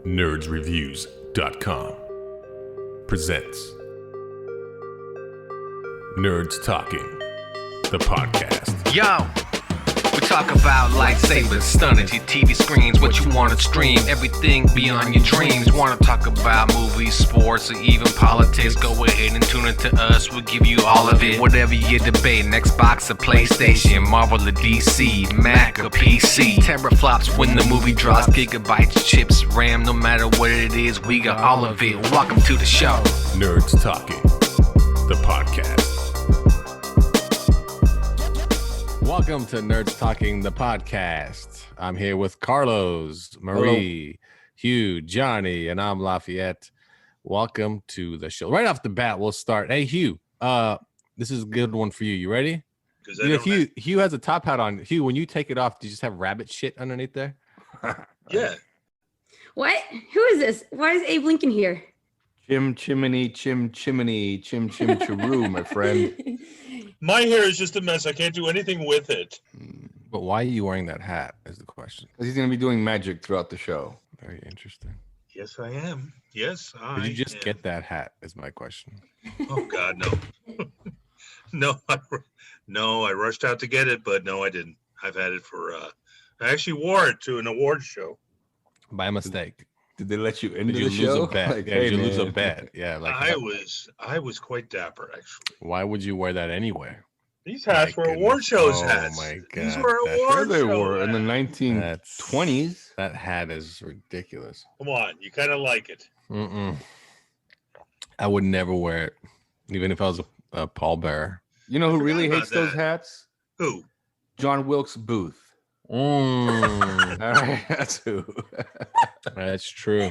nerdsreviews.com presents Nerds Talking, the podcast. Yo, we talk about lightsabers, stunning your TV screens, what you want to stream, everything beyond your dreams. Want to talk about movies, sports, or even politics? Go ahead and tune into us, we'll give you all of it. Whatever you're debating, Xbox or PlayStation, Marvel or DC, Mac or PC. Teraflops when the movie drops, gigabytes, chips, RAM, no matter what it is, we got all of it. Welcome to the show. Nerds Talking, the podcast. Welcome to Nerds Talking, the podcast. I'm here with Carlos, Marie, Hugh, Johnny, and I'm Lafayette. Welcome to the show. Right off the bat, we'll start. Hey, Hugh, this is a good one for you. You ready? Hugh has a top hat on. Hugh, when you take it off, do you just have rabbit shit underneath there? Yeah. What? Who is this? Why is Abe Lincoln here? Chim chimney, chim chimney, chim chim chiroo, my friend. My hair is just a mess. I can't do anything with it. But why are you wearing that hat is the question. He's going to be doing magic throughout the show. Very interesting. Yes, I am. Yes, I Did you just am. get that hat is my question. Oh, God, no. No, I rushed out to get it, but no, I didn't. I've had it for, I actually wore it to an awards show. By mistake. Did they let you into Did you the lose show? a bet? Like, Yeah, hey, did you lose a man. bet? Yeah. Like I was quite dapper, actually. why would you wear that anywhere? These hats My were award goodness. shows Oh, hats. my These God. were That's- Sure award they show were in the hats. 1920s. That hat is ridiculous. Come on, you kind of like it. I would never wear it, even if I was a pallbearer. You know who forgot really about hates those that. hats? Who? John Wilkes Booth. Mm, All right, that's who. that's true.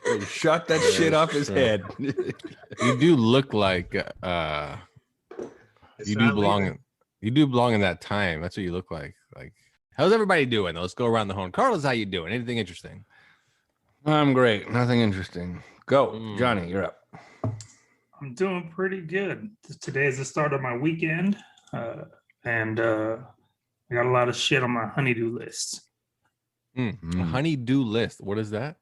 He shot that shit off his True. head. You do look like It's you do not belong. leaving. You do belong in that time. That's what you look like. Like, how's everybody doing? Let's go around the horn. Carlos, how you doing? Anything interesting? I'm great. Nothing interesting. Go, Johnny. You're up. I'm doing pretty good. Today is the start of my weekend, and I got a lot of shit on my honeydew list. A honey-do list. What is that?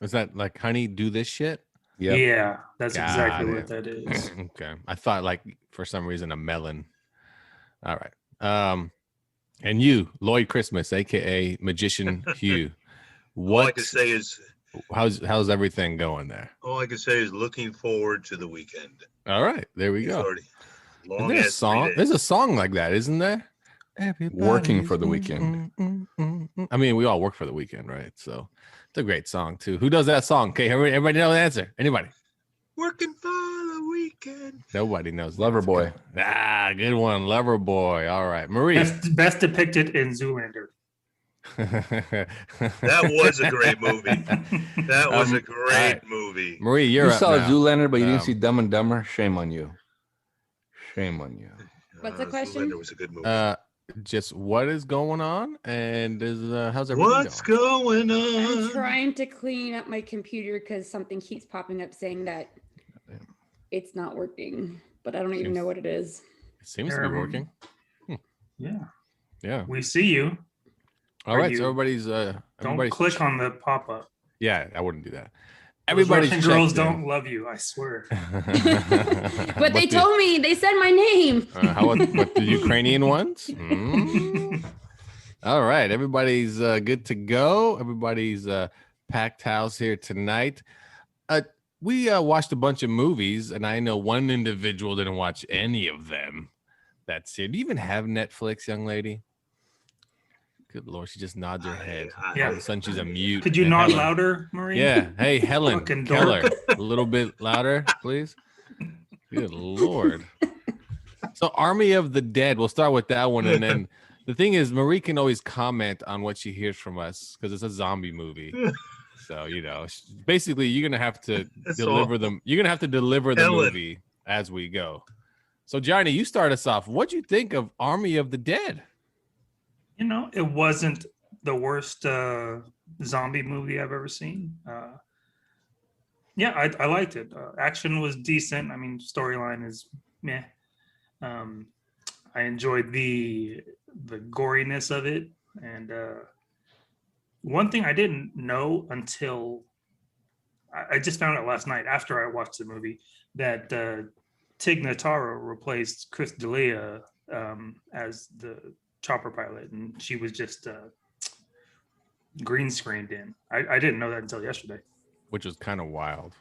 Is that like honey do this shit? Yep. Yeah, that's Got exactly it. what that is. Okay. I thought like for some reason a melon. All right. And you, Lloyd Christmas, aka Magician Hugh. All I can say is How's everything going there? looking forward to the weekend. All right, there we It's go. already long Isn't there a as song? 3 days. There's a song like that, isn't there? Working for the weekend. I mean, we all work for the weekend, right? So it's a great song too. Who does that song? Okay, everybody know the answer. Anybody? Working for the weekend. Nobody knows. the Lover answer. Boy. Ah, good one, Lover Boy. All right, Marie. Best depicted in Zoolander. That was a great movie. That was a great right. movie. Marie, you're You up saw now. Zoolander, but you didn't Um, see Dumb and Dumber. Shame on you. Shame on you. What's the question? Zoolander was a good movie. Just what is going on, and how's everything What's going? going I'm on? trying to clean up my computer because something keeps popping up saying that it's not working, but I don't even know what it is. It seems to be working. Yeah, Yeah. we see you. All Are right. you- So everybody's Don't everybody's click on the pop-up. Yeah, I wouldn't do that. Those Everybody's Russian girls checked in. don't love you, I swear. But they told me, they said my name. What the Ukrainian ones? Mm. All right, everybody's good to go. Everybody's packed house here tonight. We watched a bunch of movies, and I know one individual didn't watch any of them. That's it. Do you even have Netflix, young lady? Good Lord, she just nods her head. Yeah. All of a sudden, she's a mute. Could you And nod Helen- louder, Marie? Yeah. Hey, Helen Fucking Keller, dork. a little bit louder, please. Good Lord. So, Army of the Dead. We'll start with that one, and then the thing is, Marie can always comment on what she hears from us because it's a zombie movie. So, basically, you're gonna have to That's deliver all. them. You're gonna have to deliver the Helen. movie as we go. So, Johnny, you start us off. What'd you think of Army of the Dead? You know, it wasn't the worst zombie movie I've ever seen. Yeah, I liked it. Action was decent. I mean, storyline is meh. I enjoyed the goriness of it, and One thing I didn't know until I just found out last night after I watched the movie that Tig Notaro replaced Chris D'Elia as the chopper pilot, and she was just green screened in. I didn't know that until yesterday. Which was kind of wild.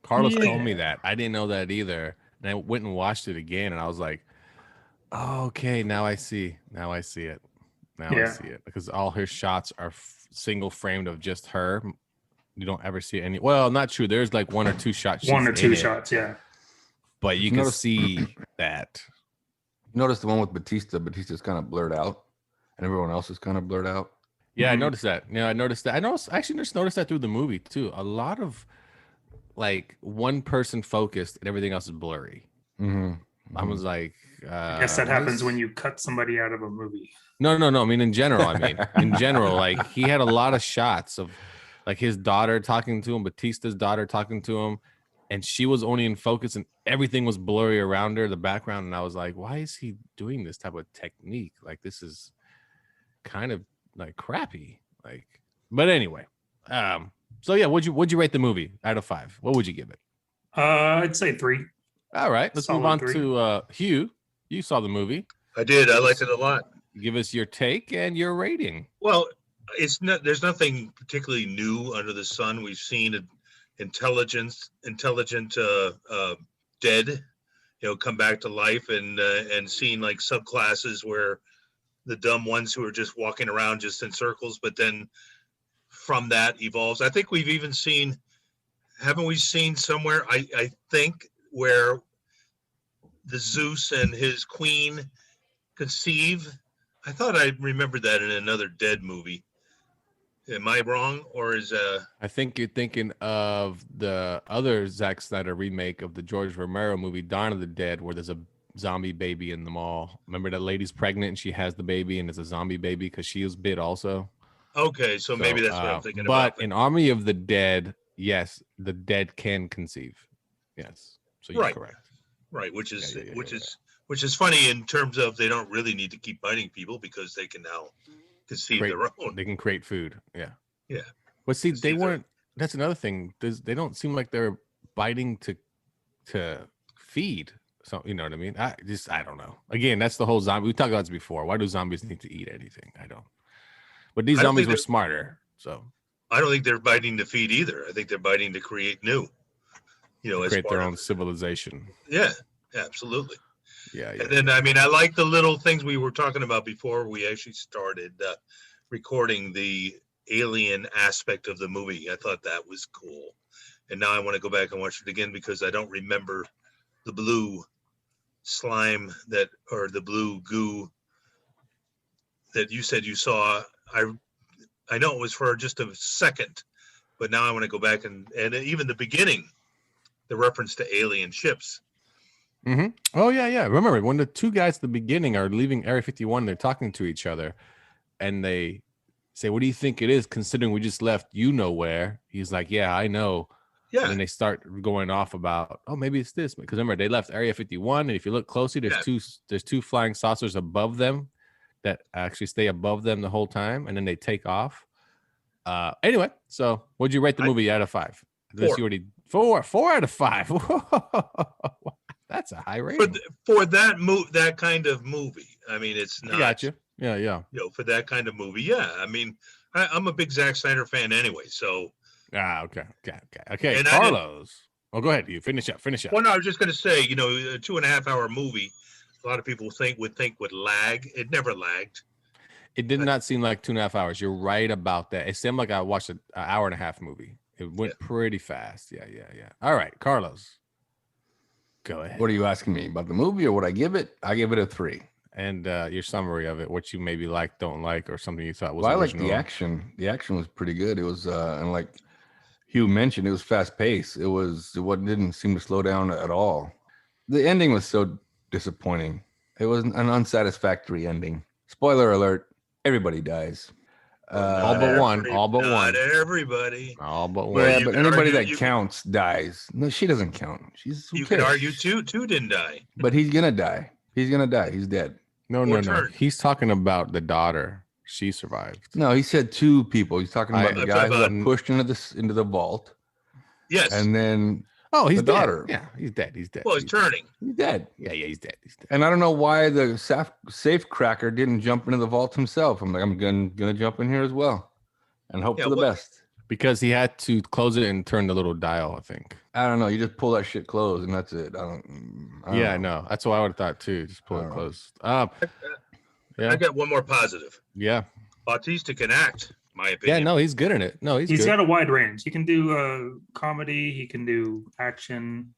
Carlos Yeah. told me that. I didn't know that either. And I went and watched it again, and I was like, oh, okay, now I see. Now I see it. Now I see it. Because all her shots are single framed of just her. You don't ever see any. Well, not true. There's like one or two shots. One or two shots, yeah. But you can see that. Notice the one with Batista. Batista's kind of blurred out, and everyone else is kind of blurred out. Yeah, I noticed that. Yeah, I noticed that. I actually just noticed that through the movie too. A lot of like one person focused and everything else is blurry. I was like, I guess that happens when you cut somebody out of a movie. No. I mean, in general, like he had a lot of shots of like his daughter talking to him, Batista's daughter talking to him, and she was only in focus and everything was blurry around her, the background. And I was like, why is he doing this type of technique? Like, this is kind of like crappy. Like, but anyway, so yeah, would you rate the movie out of 5? What would you give it? I'd say 3. All right, let's move on 3. to Hugh. You saw the movie. I did. I liked it a lot. Give us your take and your rating. Well, there's nothing particularly new under the sun. We've seen intelligent dead, come back to life, and seen like subclasses where the dumb ones who are just walking around just in circles, but then from that evolves. I think we've even seen, haven't we seen somewhere, I think, where the Zeus and his queen conceive? I thought I remembered that in another Dead movie. Am I wrong, or is I think you're thinking of the other Zack Snyder remake of the George Romero movie Dawn of the Dead, where there's a zombie baby in the mall. Remember that lady's pregnant and she has the baby and it's a zombie baby because she was bit also. Okay, so maybe that's what I'm thinking about. about. But in Army of the Dead, yes, the dead can conceive. Yes, so you're correct. Right, which is funny in terms of they don't really need to keep biting people because they can now conceive their own. They can create food. Yeah. Yeah. But see, they weren't. That's another thing. They don't seem like they're biting to feed. So you know what I mean? I don't know. Again, that's the whole zombie. We talked about this before. Why do zombies need to eat anything? I don't. But these zombies were smarter. So I don't think they're biting to feed either. I think they're biting to create new. Create their own civilization. Yeah, absolutely. Yeah. And then I like the little things we were talking about before we actually started recording the alien aspect of the movie. I thought that was cool. And now I want to go back and watch it again because I don't remember the blue slime or the blue goo that you said you saw. I know it was for just a second, but now I want to go back and even the beginning, the reference to alien ships. Mm-hmm. Oh yeah. Remember when the two guys at the beginning are leaving Area 51, they're talking to each other, and they say, "What do you think it is? Considering we just left, where?" He's like, "Yeah, I know." Yeah. And then they start going off about, "Oh, maybe it's this." Because remember, they left Area 51, and if you look closely, there's two flying saucers above them that actually stay above them the whole time, and then they take off. Anyway, so what'd you rate the movie out of 5? 4. 4 out of 5. That's a high rating for that kind of movie. It's not. I got you. Yeah. For that kind of movie, yeah. I'm a big Zack Snyder fan anyway, so. Okay. And Carlos. Go ahead. You finish up. Well, no, I was just going to say, a 2.5 hour movie, a lot of people would lag. It never lagged. It did not seem like 2.5 hours. You're right about that. It seemed like I watched an hour and a half movie. It went pretty fast. Yeah. All right, Carlos. Go ahead. What are you asking me about the movie or what I give it? I give it a 3. And your summary of it, what you maybe like, don't like, or something you thought was. Well, I like the action. The action was pretty good. It was, and like Hugh mentioned, it was fast paced. It didn't seem to slow down at all. The ending was so disappointing. It was an unsatisfactory ending. Spoiler alert: everybody dies. All but one. Not everybody. All but one. Yeah, but anybody that counts dies. No, she doesn't count. You could argue two didn't die. But he's gonna die. He's dead. No. He's talking about the daughter. She survived. No, he said 2 people. He's talking about the I'm guy talking who got about- pushed into the vault, Yes. and then Oh, he's the dead. daughter. Yeah, he's dead. He's dead. Well, he's dead. turning. he's dead. Yeah, he's dead. He's dead. And I don't know why the safe cracker didn't jump into the vault himself. I'm like, I'm gonna jump in here as well, and hope Yeah, for the what- best. Because he had to close it and turn the little dial, I think. I don't know. You just pull that shit closed, and that's it. I don't Yeah, I know. know. That's what I would have thought too. Just pull I it don't know. closed. Yeah. I got one more positive. Yeah. Bautista can act, my Yeah, opinion. no, he's good in it. No, he's He's good. got a wide range. He can do comedy. He can do action,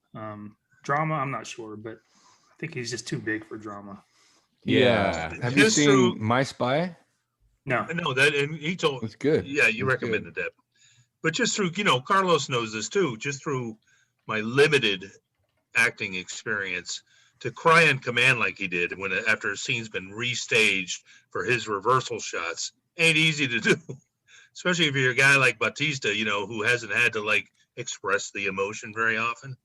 drama. I'm not sure, but I think he's just too big for drama. Yeah. Have you Just seen through- My Spy? No, I know that, and he told. It's good. Yeah, you It's recommended that. But just through, Carlos knows this too. Just through my limited acting experience, to cry on command like he did after a scene's been restaged for his reversal shots ain't easy to do. Especially if you're a guy like Bautista, who hasn't had to like express the emotion very often.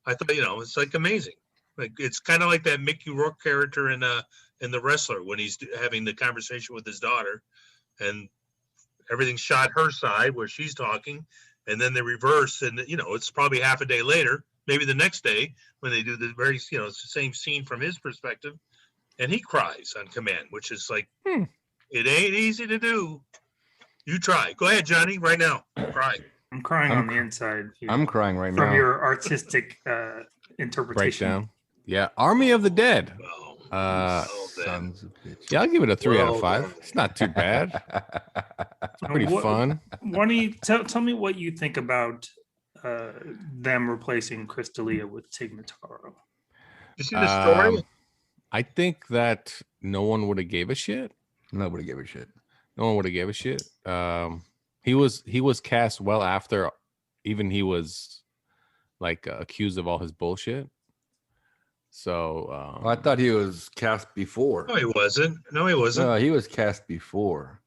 I thought, it's like amazing. Like it's kind of like that Mickey Rourke character in The Wrestler when he's having the conversation with his daughter, and everything's shot her side where she's talking, and then they reverse, and it's probably half a day later, maybe the next day, when they do the very it's the same scene from his perspective, and he cries on command, which is like it ain't easy to do. You try. Go ahead, Johnny, right now. Cry. I'm crying I'm on the inside here I'm crying right from now. your artistic interpretation. Breakdown. Yeah. Army of the Dead. Well, Uh, well then. Sons of bitches. Yeah, I'll give it a 3 out of Well 5. done. It's not too bad. Pretty What- fun. Why don't you tell me what you think about them replacing Chris D'Elia with Tig Notaro? You see the story? I think that no one would have gave a shit. Nobody gave a shit. No one would have gave a shit. He was cast well after even he was like accused of all his bullshit. So Well, I thought he was cast before. No, he wasn't. No, he wasn't. No, he was cast before.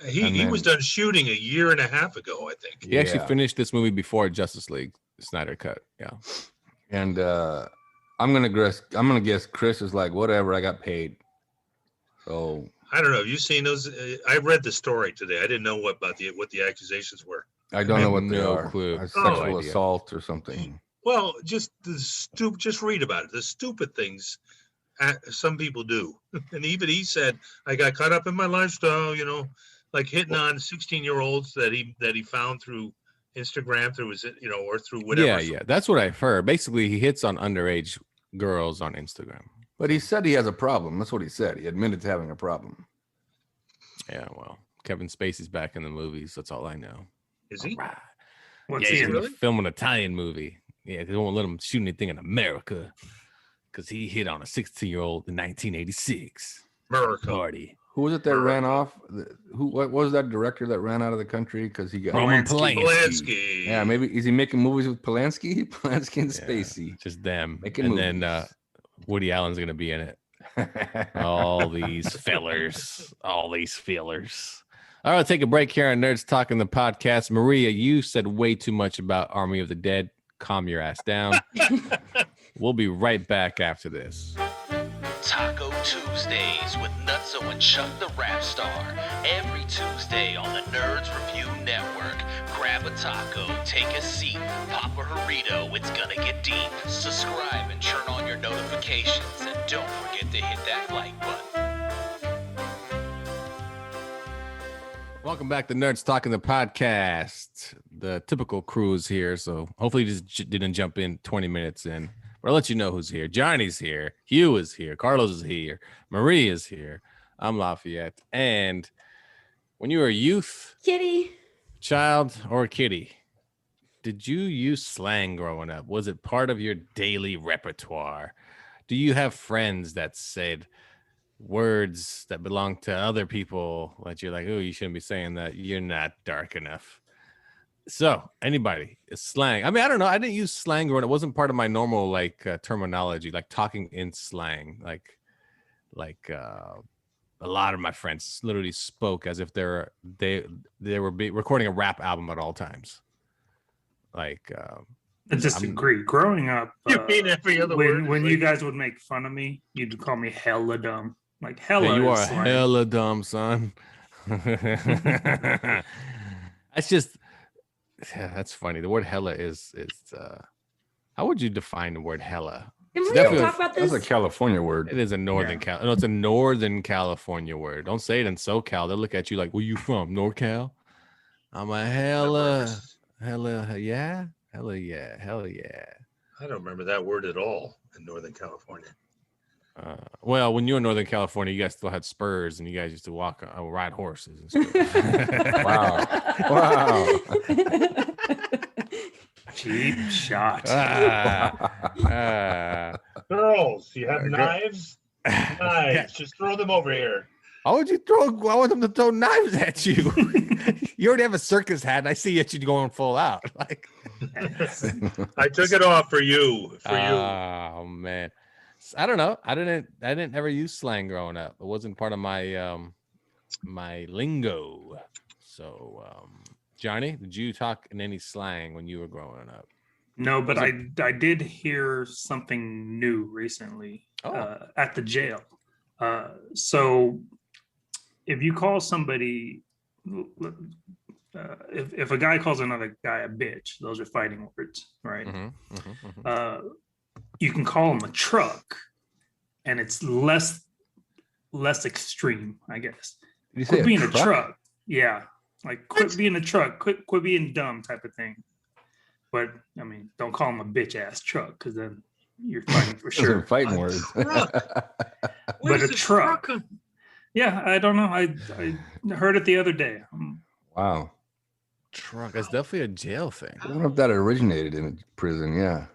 he and was then- done shooting a year and a half ago, I think. he actually Yeah. finished this movie before Justice League Snyder cut. Yeah. And I'm gonna guess Chris is like, whatever, I got paid. So I don't know. Have you seen those? I read the story today. I didn't know what the accusations were. I don't I know have what they no are. clue. Sexual No idea. assault or something. Well, just just read about it. The stupid things some people do. And even he said, I got caught up in my lifestyle, like hitting on 16-year-olds that he found through Instagram, through his, or through whatever. Yeah. That's what I've heard. Basically, he hits on underage girls on Instagram. But he said he has a problem. That's what he said. He admitted to having a problem. Yeah, well, Kevin Spacey's back in the movies. That's all I know. Is he? Right. What's Yeah, he he's in? gonna really? film an Italian movie. Yeah, they won't let him shoot anything in America because he hit on a 16-year-old in 1986 America. party. Who was it that ran off? What was that director that ran out of the country because he got? Roman Polanski. Polanski. Yeah, maybe is he making movies with Polanski? Polanski and Yeah, Spacey. just them. Making and then movies. Woody Allen's gonna be in it. All these fellers. All these fillers. All right, take a break here on Nerds Talking the podcast. Maria, you said way too much about Army of the Dead. Calm your ass down. We'll be right back after this. Taco Tuesdays with Nutso and Chuck the Rap Star. Every Tuesday on the Nerds Review Network. Grab a taco, take a seat, pop a burrito, it's gonna get deep. Subscribe and turn on your notifications, and don't forget to hit that like button. Welcome back to Nerds Talking the podcast. The typical crew is here, so hopefully you just didn't jump in 20 minutes in. But I'll let you know who's here. Johnny's here. Hugh is here. Carlos is here. Marie is here. I'm Lafayette. And when you were a youth, Kitty. child, or kitty, did you use slang growing up? Was it part of your daily repertoire? Do you have friends that said words that belong to other people that you're like, oh, you shouldn't be saying that, you're not dark enough? So anybody, slang. I mean, I don't know. I didn't use slang growing up. It wasn't part of my normal terminology, like talking in slang. Like a lot of my friends literally spoke as if they were recording a rap album at all times. I disagree. Growing up, You mean every other word is when like- you guys would make fun of me, you'd call me hella dumb. Like hella. Yeah, you are is slang. hella dumb, son. That's just, yeah, that's funny. The word hella is how would you define the word hella? Can we definitely- talk about That's this? a California word. It is a northern no, it's a northern California word. Don't say it in SoCal. They'll look at you like, where you from? NorCal? I'm a hella yeah. I don't remember that word at all in Northern California. Well, when you were in Northern California, you guys still had spurs, and you guys used to ride horses and stuff. Wow. Cheap shot. Girls, you have knives? Knives. Just throw them over here. Why would you throw? I want them to throw knives at you. You already have a circus hat, and I see you going full out. Like, I took it off for you. Oh man, I don't know. I didn't ever use slang growing up. It wasn't part of my my lingo. So, Johnny, did you talk in any slang when you were growing up? No, but I did hear something new recently at the jail. So if you call somebody, if a guy calls another guy a bitch, those are fighting words, right? You can call him a truck, and it's less extreme, I guess. Did you say Quit being truck? a truck. Yeah. Like quit being a truck, quit being dumb type of thing. But I mean, don't call him a bitch ass truck, because then you're fighting for Those are sure. fighting words. But a truck. Yeah, I don't know. I heard it the other day. Wow. Truck. That's definitely a jail thing. I don't know if that originated in a prison. Yeah.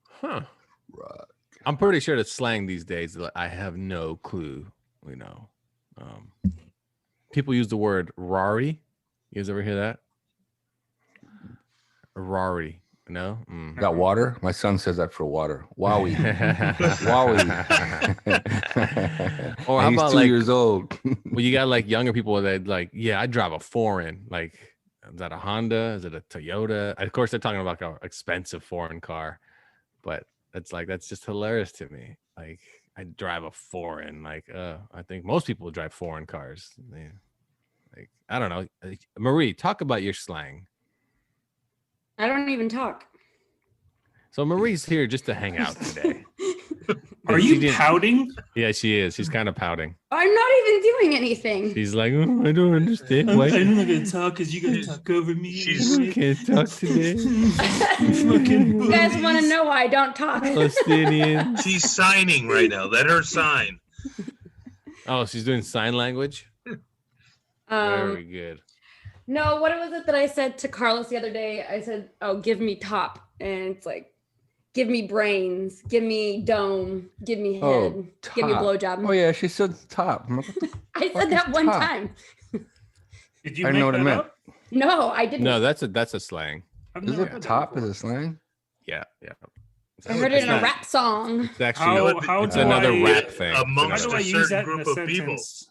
Huh. Right. I'm pretty sure that slang these days, I have no clue. People use the word Rari. You guys ever hear that? Rari. No? Got water? My son says that for water. Wowie. Wowie. Or how He's about 2 years old. well, you got like younger people that like, yeah, I drive a foreign. Like, is that a Honda? Is it a Toyota? Of course, they're talking about like an expensive foreign car, but it's like, that's just hilarious to me. Like, I drive a foreign. Like, I think most people drive foreign cars. Like, I don't know. Marie, talk about your slang. I don't even talk. So Marie's here just to hang out today. Are you pouting? Yeah, she is. She's kind of pouting. I'm not even doing anything. She's like, oh, I don't understand. Why I'm not gonna talk because you guys talk over me. you can't talk today? You guys want to know why I don't talk? Palestinian. She's signing right now. Let her sign. Oh, she's doing sign language? Very good. No, what was it that I said to Carlos the other day? I said, oh, give me top. And it's like, give me brains, give me dome, give me head, give me top. blowjob. Oh, yeah, she said top. I'm like, what the I fuck said that is one top? time. Did you I make know what that it meant. up? No, I didn't. No, that's a slang. I've Is never it heard that top? before. Is it slang? Yeah. I heard it in a not- rap song. It's actually How it's do another I- rap thing. How Amongst do a I use that certain in a group of people. sentence?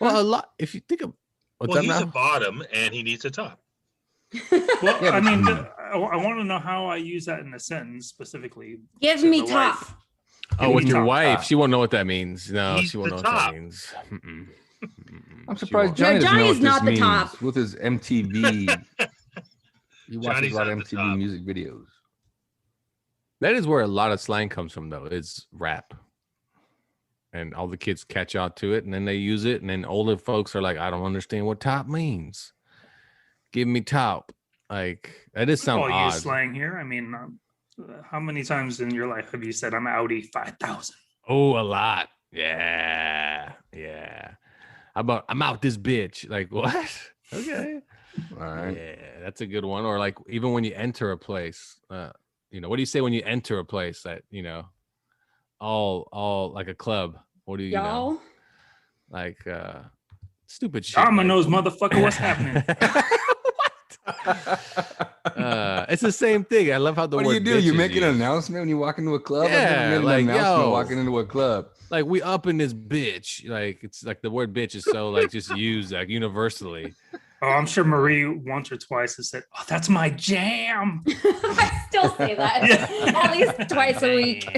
Well, a lot. If you think of what's Well, that he's now? a bottom and he needs a top. Well, Yeah, I but- mean, I want to know how I use that in a sentence specifically. Give to me the top. wife. Oh, with your Top. wife, she won't know what that means. No, He's she won't the know what top. that means. Mm-mm. I'm She surprised won't. Johnny doesn't know Johnny's what not this the means top. with his MTV. He watches Johnny's a lot of not the MTV top. music videos. That is where a lot of slang comes from, though. It's rap, and all the kids catch on to it, and then they use it, and then older folks are like, "I don't understand what top means. Give me top." Like, that does sound All odd. use slang here. I mean, how many times in your life have you said "I'm Audi 5000"? Oh, a lot. Yeah. How about I'm out this bitch? Like, what? Okay. All right. Yeah, that's a good one. Or like, even when you enter a place, what do you say when you enter a place that, all like a club? What do you, Y'all. like, stupid shit. Domino's, motherfucker, what's happening? It's the same thing. I love how the What do word you do? You bitch is make an used. announcement when you walk into a club? I've Yeah, never made an like, announcement yo. walking into a club. Like, we up in this bitch. Like, it's like the word bitch is so like just used like universally. Oh, I'm sure Marie once or twice has said, "Oh, that's my jam." I still say that at least twice a week.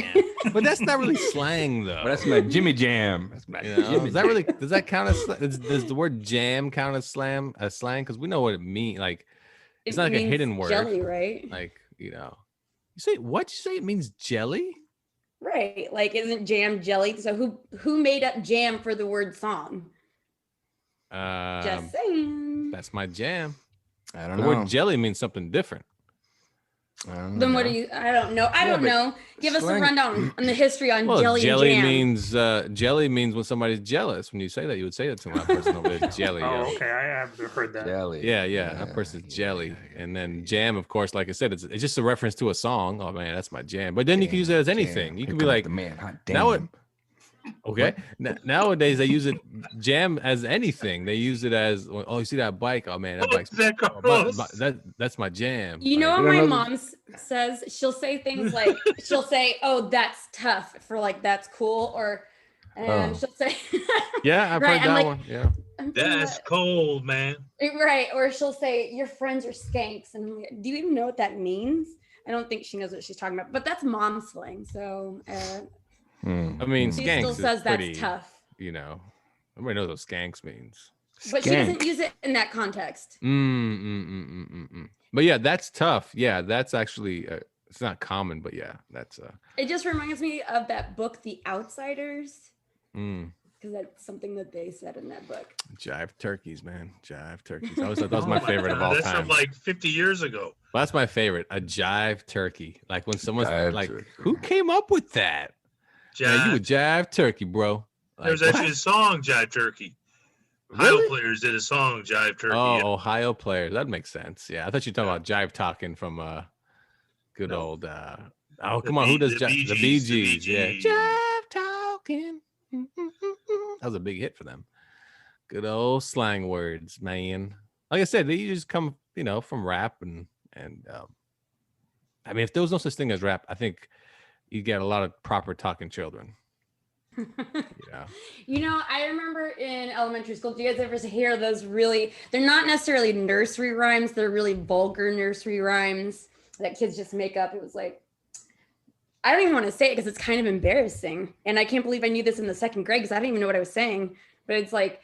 But that's not really slang, though. Well, that's my Jimmy Jam. That's my You know, Jimmy is that Jam. really? Does that count as? Does the word jam count as slang? Because we know what it means. Like, it's It not like a means hidden word. jelly, right? Like, you say what? You say it means jelly? Right. Like, isn't jam jelly? So who made up jam for the word song? Just saying. That's my jam. I don't The know. word jelly means something different. I don't Then know. what do you? I don't know. I don't but know. Give us a slang- rundown on the history on Well, jelly and jam. means when somebody's jealous. When you say that, you would say that to my person over there, jelly. Oh, yo. okay. I haven't heard that. Jelly. Yeah, that person's jelly. And then jam, of course, like I said, it's just a reference to a song. Oh man, that's my jam. But then you can use it as anything. You can be like, the man, hot now damn. okay. Nowadays they use it jam as anything. They use it as, oh, you see that bike? Oh man, that bike's That oh, Carlos. that's my jam. You know Like, what my don't know mom says? She'll say things like, she'll say, "Oh, that's tough," for like that's cool, or she'll say, yeah, I've Right, heard I'm that like- one. Yeah. I'm doing That's that. cold, man. Right, or she'll say, "Your friends are skanks," and I'm like, do you even know what that means? I don't think she knows what she's talking about, but that's mom slang. So I mean, she skanks still is says pretty, that's tough, everybody knows what skanks means. but she doesn't use it in that context. But yeah, that's tough. Yeah, that's actually it's not common, but yeah, that's It just reminds me of that book, The Outsiders, mm, because that's something that they said in that book. jive turkeys, man. Jive turkeys. I always thought that was my favorite of all That's time. from like 50 years ago. Well, that's my favorite. A jive turkey. Like when someone's Jive like, turkey. who came up with that? Man, you a jive turkey, bro. Like, There's what? actually a song, Jive Turkey. Really? Ohio Players did a song, Jive Turkey. Oh, Ohio players. That makes sense. Yeah, I thought you were talking about jive talking from good No. old oh The come on, who Bee- does the jive? The Bee Bee Gees, the Bee Gees, yeah. Gees. Jive talking. That was a big hit for them. Good old slang words, man. Like I said, they just come, from rap and I mean, if there was no such thing as rap, I think you get a lot of proper talking children. You know, I remember in elementary school, do you guys ever hear those they're not necessarily nursery rhymes, they're really vulgar nursery rhymes that kids just make up. It was like, I don't even want to say it because it's kind of embarrassing. And I can't believe I knew this in the second grade because I didn't even know what I was saying. But it's like,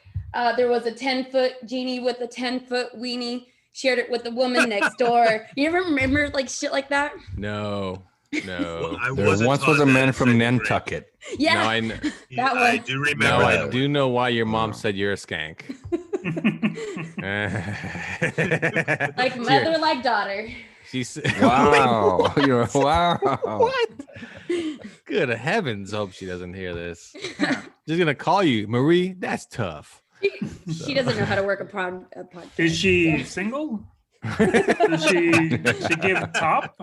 there was a 10-foot genie with a 10-foot weenie, shared it with the woman next door. You ever remember like shit like that? No. I There wasn't once taught was a that man in from second grade. Nantucket. Yeah. No, I one. do remember No, I that. do know why your mom said you're a skank. Like mother, like daughter. She said, Wow. You're wow. what? Good heavens, hope she doesn't hear this. She's gonna call you, Marie. That's tough. She doesn't know how to work a podcast. Is she single? Does she give top?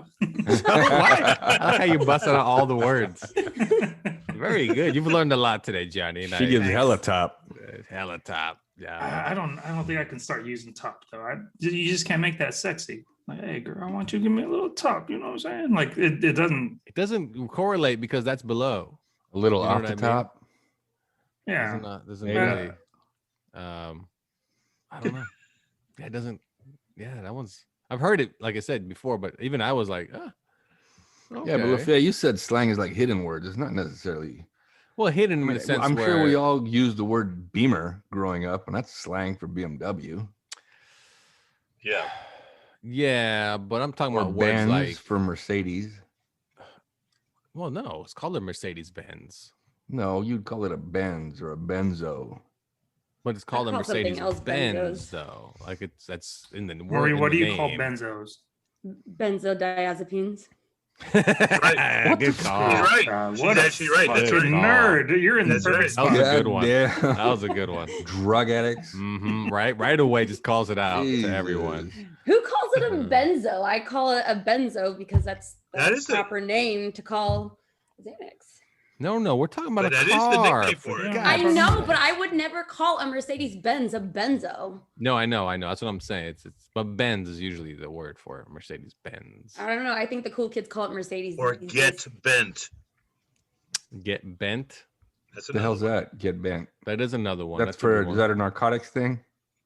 What? I like how you busted out all the words. Very good. You've learned a lot today, Johnny. She gives hella top. hella top. Yeah. I don't think I can start using top though. You just can't make that sexy. Like, hey girl, I want you to give me a little top. You know what I'm saying? Like it doesn't. It doesn't correlate because that's below. A little You know off what the I mean? top. Yeah. Doesn't Maybe. really. I don't know. Yeah, it doesn't. Yeah, that one's. I've heard it, like I said before, but even I was like, okay. Yeah, but Lafayette, you said slang is like hidden words. It's not necessarily. Well, hidden I in mean, the sense I'm where sure we all used the word Beamer growing up, and that's slang for BMW. Yeah. Yeah, but I'm talking Or about words Benz like. for Mercedes. Well, no, it's called a Mercedes Benz, No, you'd call it a Benz or a Benzo. but it's called a call something Mercedes else Benz, Benzos. though. Like that's in the word. Marie, in what the do you call name. benzos? Benzodiazepines. Good call. She's right. She's She's actually right. That's fucking right. nerd. You're in the That's perfect right. That was spot. a good one. Yeah. That was a good one. Drug addicts. Right away, just calls it out to Jesus. everyone. Who calls it a benzo? I call it a benzo because that's That the is the- proper name to call Xanax. No, we're talking about But a that is the car. nickname for it. God's I know, sake. but I would never call a Mercedes Benz a benzo. No, I know. That's what I'm saying. It's but Benz is usually the word for it. Mercedes Benz. I don't know. I think the cool kids call it Mercedes. Or these get days. bent. Get bent. That's The hell's another one. that? Get bent. That is another one. That's a good for. one. Is that a narcotics thing?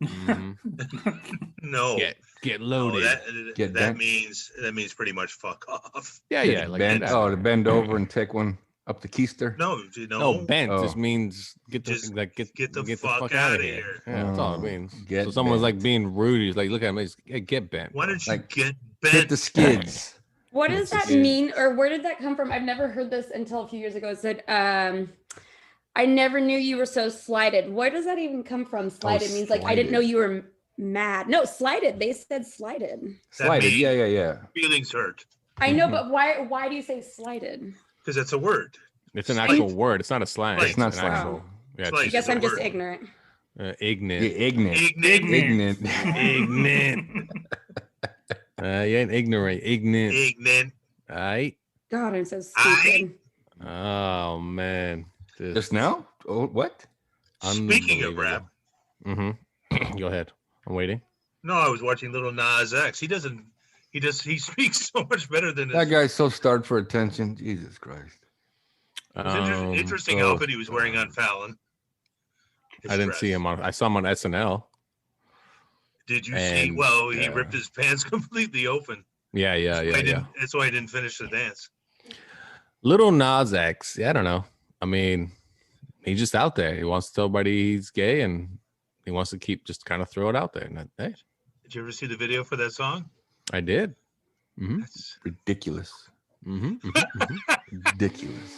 Mhm. No. Get No, loaded. Get that bent. means pretty much fuck off. yeah, like bend. that. Oh, to bend over and take one up the keister. No, No, bent Oh. just means get the Just get the the fuck fuck outta out of here. here. Yeah, that's all it Oh, means. get So someone's like bent. being rude. He's like, look at him. He's get bent. Why don't you Like, get Hit bent? the skids. What does that Yeah. mean, or where did that come from? I've never heard this until a few years ago. It said, I never knew you were so slighted. Where does that even come from? Slighted means like, I didn't know slighted. you were mad. No, slighted. They said slighted. Slighted. means- Yeah. Feelings hurt I know, but why do you say slighted? because that's a word. It's an Slight. actual word. It's not a slang. It's not an slang. actual- Yeah, Slight. I guess It's a I'm just word. ignorant. ignorant. You're ignorant. Ignorant. Ignorant. You ain't ignorant. Ignorant. Ignorant. All right. God, I'm so stupid. Oh man. Just now? Oh, what? Speaking of rap, Mm-hmm. Go ahead. I'm waiting. no, I was watching Little Nas X. He speaks so much better than That his guy's so starved for attention. Jesus Christ. interesting oh, outfit he was wearing on Fallon. His I didn't dress. see him on. I saw him on SNL. Did you see? And, Well, he ripped his pants completely open. Yeah. That's why I didn't finish the dance. Little Nas X. Yeah, I don't know. I mean, he's just out there. He wants to tell everybody he's gay, and he wants to keep just kind of throw it out there. And hey, Did you ever see the video for that song? I did. That's Ridiculous. Mm-hmm. Ridiculous.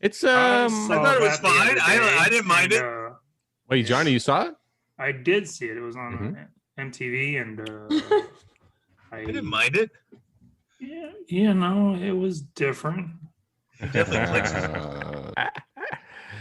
It's I thought it was fine. I didn't mind it. Wait, Johnny, you saw it? I did see it. It was on MTV, and I didn't mind it. yeah, you know, it was different. He definitely flicks his.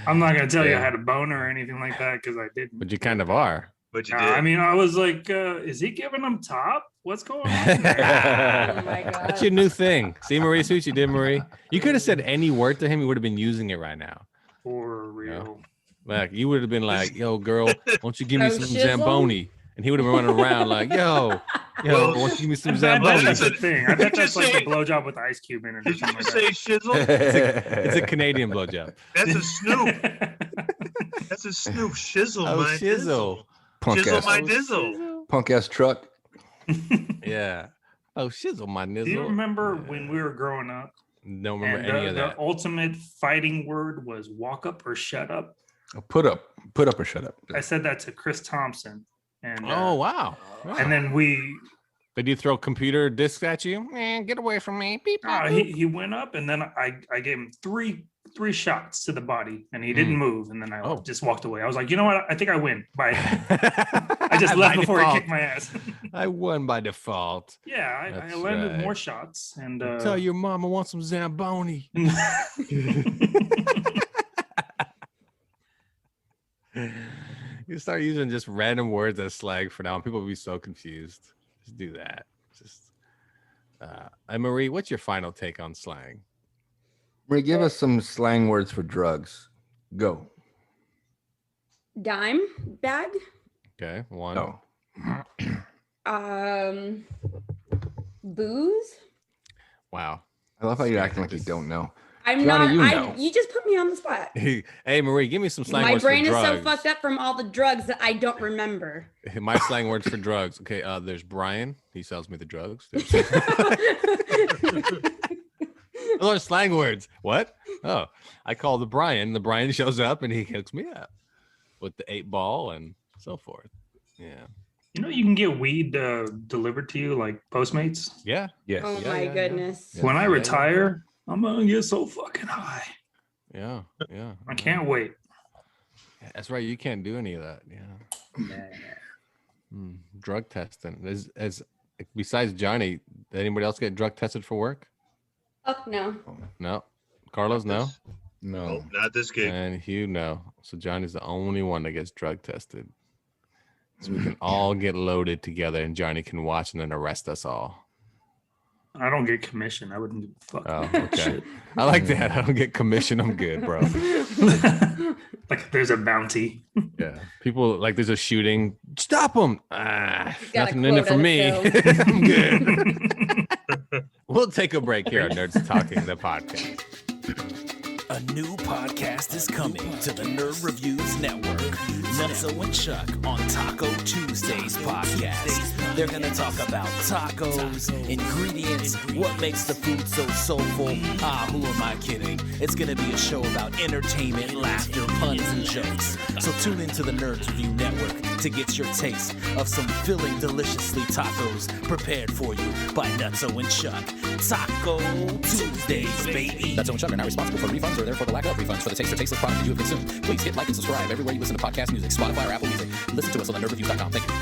I'm not gonna tell you I Yeah. had a boner or anything like that because I didn't. But you kind of are. But you did. I mean, I was like, is he giving them top? What's going on? Oh there? my God. That's your new thing. See, Marie, see what you did, Marie? You could have said any word to him. He would have been using it right now. For real. Like, you would have been like, yo, girl, why don't you give me Oh, some shizzle? Zamboni? And he would have been running around like, yo, Well, why don't you give me some I bet Zamboni? that's a thing. I bet Did you that's like say- the blowjob with ice cube in it. Or Did you something just like say shizzle? It's a Canadian blowjob. That's a Snoop. that. That's a Snoop. Shizzle, Oh, my shizzle. dizzle. Punk Shizzle, ass, my dizzle. punk ass truck. Yeah. Oh, shizzle, my nizzle. Do you remember when we were growing up? Don't remember And any of the that. ultimate fighting word was walk up or shut up. Put up or shut up. I said that to Chris Thompson. And Oh, wow. and then Did you throw computer discs at you? Man, get away from me. Beep, beep, beep. he went up and then I gave him three shots to the body and he didn't move and then I Oh. just walked away. I was like, you know what? I think I win. Bye. I just left By before he default. kicked my ass. I won by default. Yeah, I That's landed right. more shots and Tell your mom I want some Zamboni. You start using just random words as slang for now, and people will be so confused. Just do that. Just and Marie, what's your final take on slang? Marie, give us some slang words for drugs. Go. Dime bag. Okay, one. No. Booze. Wow. I love how you're acting like you don't know. I'm Johnny, not. you I. know. You just put me on the spot. Hey Marie, give me some slang My words brain for is so drugs. fucked up from all the drugs that I don't remember. My slang words for drugs. Okay, there's Brian. He sells me the drugs. Those are slang words. What? Oh, I call the Brian. The Brian shows up and he hooks me up with the 8-ball and so forth. Yeah. You know, you can get weed delivered to you like Postmates. Yeah. Yes. Oh Yeah, my yeah. goodness. Yeah. When I Yeah, yeah. retire, I'm gonna get so fucking high. Yeah. Yeah. I can't wait. That's right. You can't do any of that. Yeah. Drug testing. As besides Johnny, did anybody else get drug tested for work? Fuck no. No. Carlos, no. No. Nope, not this gig. And Hugh, no. So Johnny's the only one that gets drug tested. So we can all get loaded together and Johnny can watch and then arrest us all. I don't get commission. I wouldn't give a fuck. Oh, okay. I like that. I don't get commission. I'm good, bro. Like there's a bounty. Yeah. People like there's a shooting. Stop them. He's got a Nothing in it for quota me. to I'm good. We'll take a break here on Nerds Talking, the podcast. A new podcast is coming to the Nerd Reviews Network. Nutso and Chuck on Taco Tuesdays podcast. They're going to talk about tacos, ingredients, what makes the food so soulful. Who am I kidding? It's going to be a show about entertainment, laughter, puns, and jokes. So tune into the Nerd Review Network to get your taste of some filling deliciously tacos prepared for you by Nutso and Chuck. Taco Tuesdays, baby. Nutso and Chuck are not responsible for refunds or therefore the lack of refunds for the taste or tasteless product that you have consumed. Please hit like and subscribe everywhere you listen to podcast music, Spotify or Apple Music. Listen to us on nerdreviews.com. Thank you.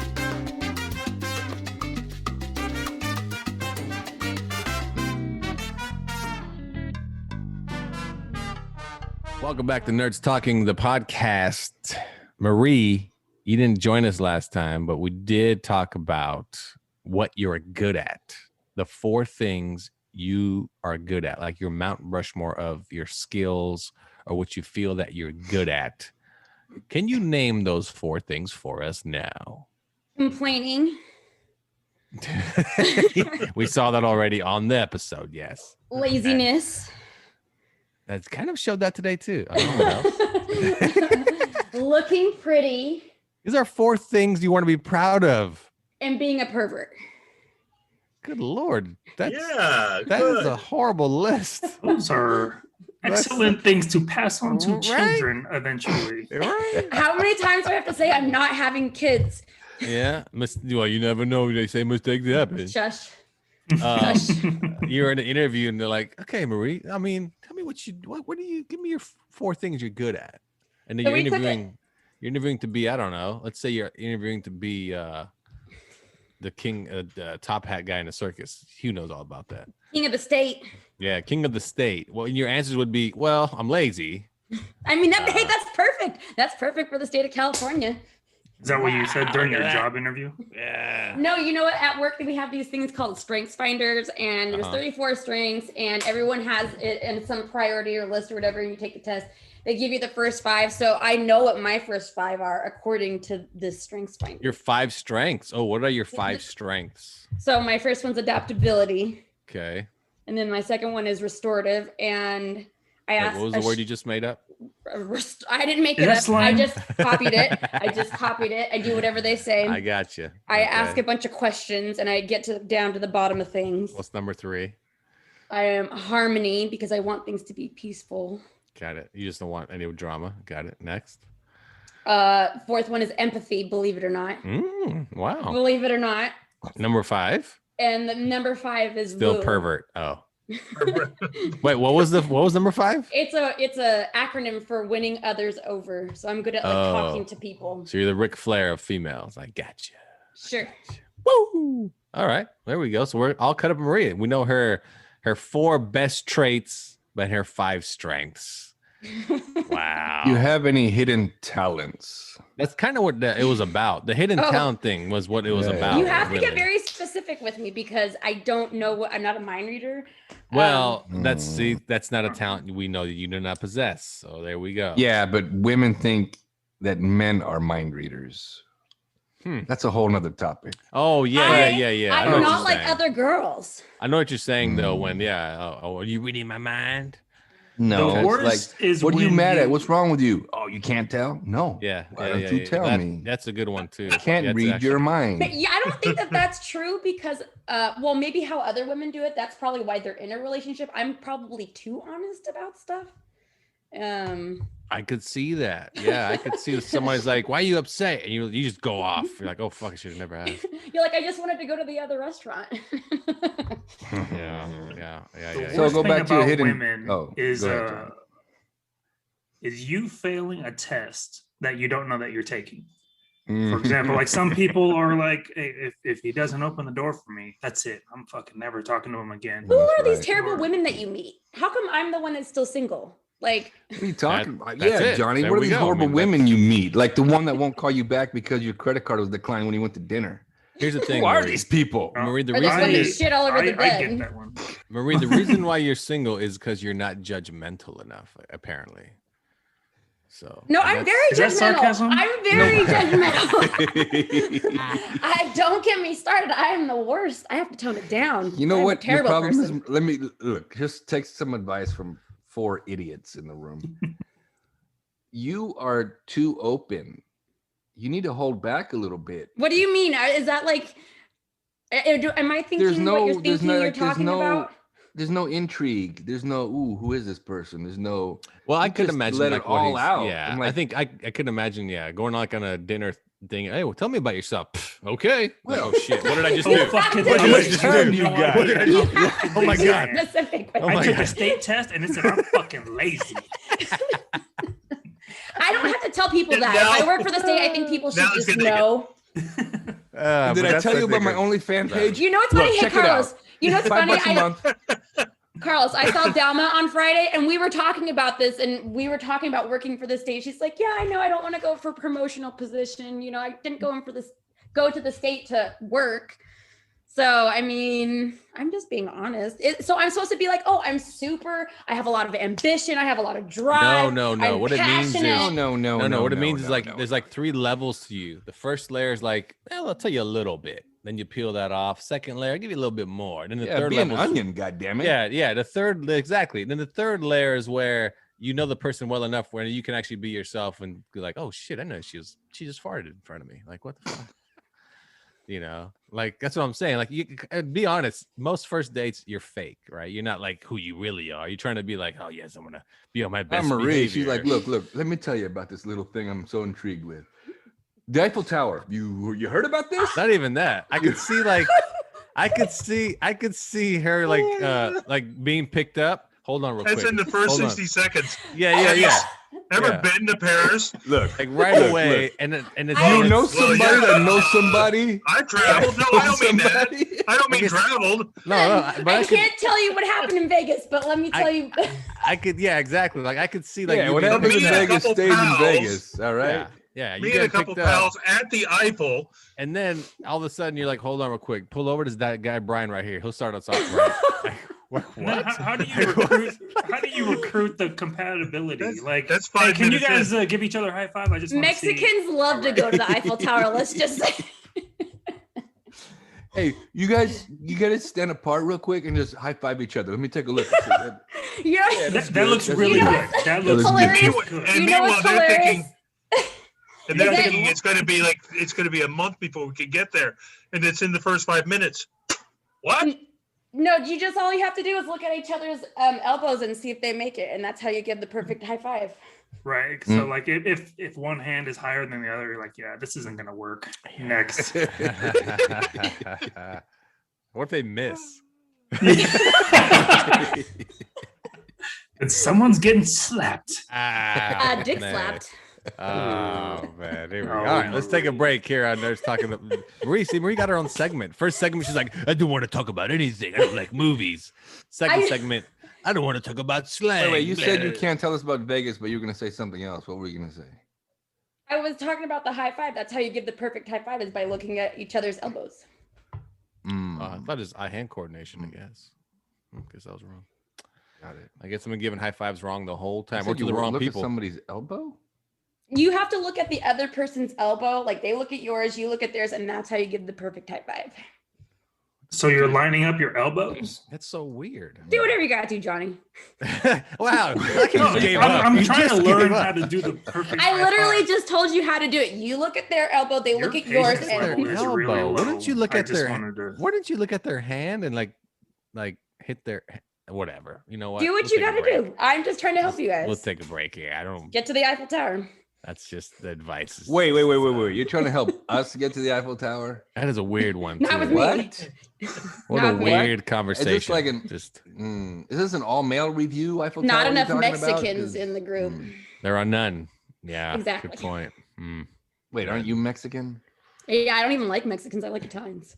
Welcome back to Nerds Talking, the podcast. Marie, you didn't join us last time, but we did talk about what you're good at. The 4 things you are good at, like your Mount Rushmore of your skills or what you feel that you're good at. Can you name those 4 things for us now? Complaining. We saw that already on the episode, yes. Laziness. That's kind of showed that today too. I don't know what else. Looking pretty. These are 4 things you want to be proud of. And being a pervert. Good Lord. That good. is a horrible list. Those are excellent things to pass on to children eventually. Right? How many times do I have to say I'm not having kids? Yeah. Well, you never know. They say mistakes happen. Shush. You're in an interview and they're like, okay, Marie, I mean, tell me what do you give me your 4 things you're good at. And then So you're interviewing to be, I don't know, let's say you're interviewing to be the king, the top hat guy in the circus. Hugh knows all about that. King of the state. Yeah, king of the state. Well, and your answers would be, well, I'm lazy. I mean, hey, that's perfect. That's perfect for the state of California. Is that what you said during your job interview? Yeah. No, you know what? At work, we have these things called strengths finders, and there's 34 strengths, and everyone has it in some priority or list or whatever, and you take the test. They give you the first 5. So I know what my first 5 are according to this strengths finder. Your 5 strengths. Oh, what are your 5 strengths? So my first one's adaptability. Okay. And then my second one is restorative. And I asked, what was the word you just made up? I didn't make it up. I just copied it. I do whatever they say. I got you. I ask a bunch of questions and I get down to the bottom of things. What's number 3? I am harmony because I want things to be peaceful. Got it. You just don't want any drama. Got it. Next. 4th one is empathy, believe it or not. Wow. Believe it or not. Number 5. And the number 5 is still woo. Pervert. Oh. Wait, what was number 5? It's a acronym for winning others over. So I'm good at talking to people. So you're the Ric Flair of females. I gotcha. Sure. Woo! All right, there we go. So we're all cut up Maria. We know her 4 best traits, but her 5 strengths. Wow. Do you have any hidden talents? That's kind of what it was about. The hidden talent thing was what it was about. You have to get very specific with me because I don't know I'm not a mind reader. Well, that's not a talent we know that you do not possess. So there we go. Yeah, but women think that men are mind readers. That's a whole nother topic. Oh, yeah. I'm not like other girls. I know what you're saying, though, when, are you reading my mind? No, The worst is what are you when mad at? What's wrong with you? Oh, you can't tell? No. Yeah. Why don't you tell me? That's a good one, too. I can't read your mind. But yeah, I don't think that's true because, well, maybe how other women do it. That's probably why they're in a relationship. I'm probably too honest about stuff. I could see that. Yeah, I could see if somebody's like, why are you upset? And you just go off. You're like, oh, fuck, I should have never asked. You're like, I just wanted to go to the other restaurant. Yeah. So go back to your hidden women is you failing a test that you don't know that you're taking. For example, like some people are like, hey, if he doesn't open the door for me, that's it. I'm fucking never talking to him again. Who are these terrible women that you meet? How come I'm the one that's still single? Like, what are you talking about? That's Yeah, it. Johnny, There what are we these go. horrible I mean, women you meet? Like the one that won't call you back because your credit card was declined when you went to dinner. Here's the thing, Who are Marie. these people? Marie, the or this one reason who's shit all over the I get bed. that one. Marie, the reason why you're single is because you're not judgmental enough, apparently. So No, I'm very Is that judgmental. sarcasm? I'm very judgmental. Don't get me started. I am the worst. I have to tone it down. You know I'm what a your terrible problem person. is? Let me look. Just take some advice from 4 idiots in the room. You are too open. You need to hold back a little bit. What do you mean? Is that like? Am I thinking what you're thinking? You're talking about? There's no intrigue. There's no, ooh, who is this person? There's no. Well, I you could just imagine let like it all what out. Yeah, I'm like, I think I could imagine. Yeah, going like on a dinner thing. Hey, well, tell me about yourself. Pff, okay. Like, oh shit! What did I just do? Fucking What did I just do? you got? What did I do? Oh my god! Specific. Oh I my took God. a state test and it said I'm fucking lazy. I don't have to tell people that. Now- If I work for the state, I think people should Now it's just gonna- know. Did I tell you about my OnlyFans page? You know what's funny? Hey, check it out. Carlos. You know what's funny? $5 a month. Carlos, I saw Dalma on Friday and we were talking about this and we were talking about working for the state. She's like, yeah, I know I don't want to go for promotional position. You know, I didn't go to the state to work. So, I mean, I'm just being honest. So I'm supposed to be like, oh, I have a lot of ambition. I have a lot of drive. No. I'm What it means is passionate. No. What it means is like there's like 3 levels to you. The first layer is like, well, I'll tell you a little bit. Then you peel that off. Second layer, I'll give you a little bit more. Then the third be an level. onion, goddammit. Yeah. The third, exactly. Then the third layer is where you know the person well enough where you can actually be yourself and be like, oh shit, I know she just farted in front of me. Like, what the fuck? You know, like that's what I'm saying. Like, you be honest. Most first dates, you're fake, right? You're not like who you really are. You're trying to be like, oh yes, I'm gonna be on my best. Marie, behavior. she's like, look, let me tell you about this little thing I'm so intrigued with. The Eiffel Tower. You heard about this? Not even that. I could see like, I could see her like being picked up. Hold on, real quick. That's in the first Hold on. 60 seconds. Yeah. Ever Yeah. been to Paris? Look, Like right away, and it's you know somebody that knows somebody. I traveled. No, I don't mean that. Somebody? I don't mean guess- traveled. no, but I can't tell you what happened in Vegas, but let me tell you. I could, yeah, exactly. Like I could see like Yeah, you what being happens in picked up. Vegas couple stays in pals. Vegas. All right. Yeah, you Me and a get couple picked up, pals at the Eiffel. and then all of a sudden you're like, hold on, real quick, pull over to that guy Brian right here. He'll start us off right. Like, And then what? how do you recruit? How do you recruit the compatibility? That's hey, 5 can you minutes guys give each other a high five? I just wanna see. Mexicans love to go to the Eiffel Tower. Let's just say. Hey, you guys stand apart real quick and just high five each other. Let me take a look. Yeah. That looks That's really You know good. what's That looks hilarious? really good. And You know meanwhile, what's they're hilarious? thinking, and they're Is it- thinking it's going to be a month before we can get there, and it's in the first 5 minutes. What? No, all you have to do is look at each other's elbows and see if they make it, and that's how you give the perfect high five. Right. So like if one hand is higher than the other, you're like, yeah, this isn't gonna work. Next. What if they miss? And someone's getting slapped. Dick man. slapped. Oh man, here we go. Oh, All right, let's take a break here on Nerds Talking. Marie got her own segment. First segment, she's like, I don't want to talk about anything. I don't like movies. Second segment, I don't want to talk about slang. Wait, you said you can't tell us about Vegas, but you're gonna say something else. What were you gonna say? I was talking about the high five. That's how you give the perfect high five, is by looking at each other's elbows. I thought it was eye-hand coordination. I guess. Guess I was wrong. Got it. I guess I've been giving high fives wrong the whole time. You Or to the were wrong look people. at somebody's elbow. You have to look at the other person's elbow. Like they look at yours, you look at theirs, and that's how you give the perfect high five. So you're lining up your elbows? That's so weird. Do whatever you got to, Johnny. Wow. I No, just gave up. I'm You trying to just learn gave up. how to do the perfect I high literally five. just told you how to do it. You look at their elbow, they look Your at yours, patience and level is really Elbow. low. Wouldn't you look I at just their? wanted to- Wouldn't you look at their hand and like hit their whatever? You know what? do what We'll you take a got to break. do. I'm just trying to help you guys. We'll take a break here. I don't. Get to the Eiffel Tower. That's just the advice. Wait. You're trying to help us get to the Eiffel Tower? That is a weird one. Not too. with me. What? What Not a me. weird conversation. Is this like an? Just Is this an all-male review? Eiffel Not Tower you're enough talking about? Mexicans 'Cause- in the group. there are none. Yeah. Exactly. Good point. Wait, aren't you Mexican? Yeah, I don't even like Mexicans. I like Italians.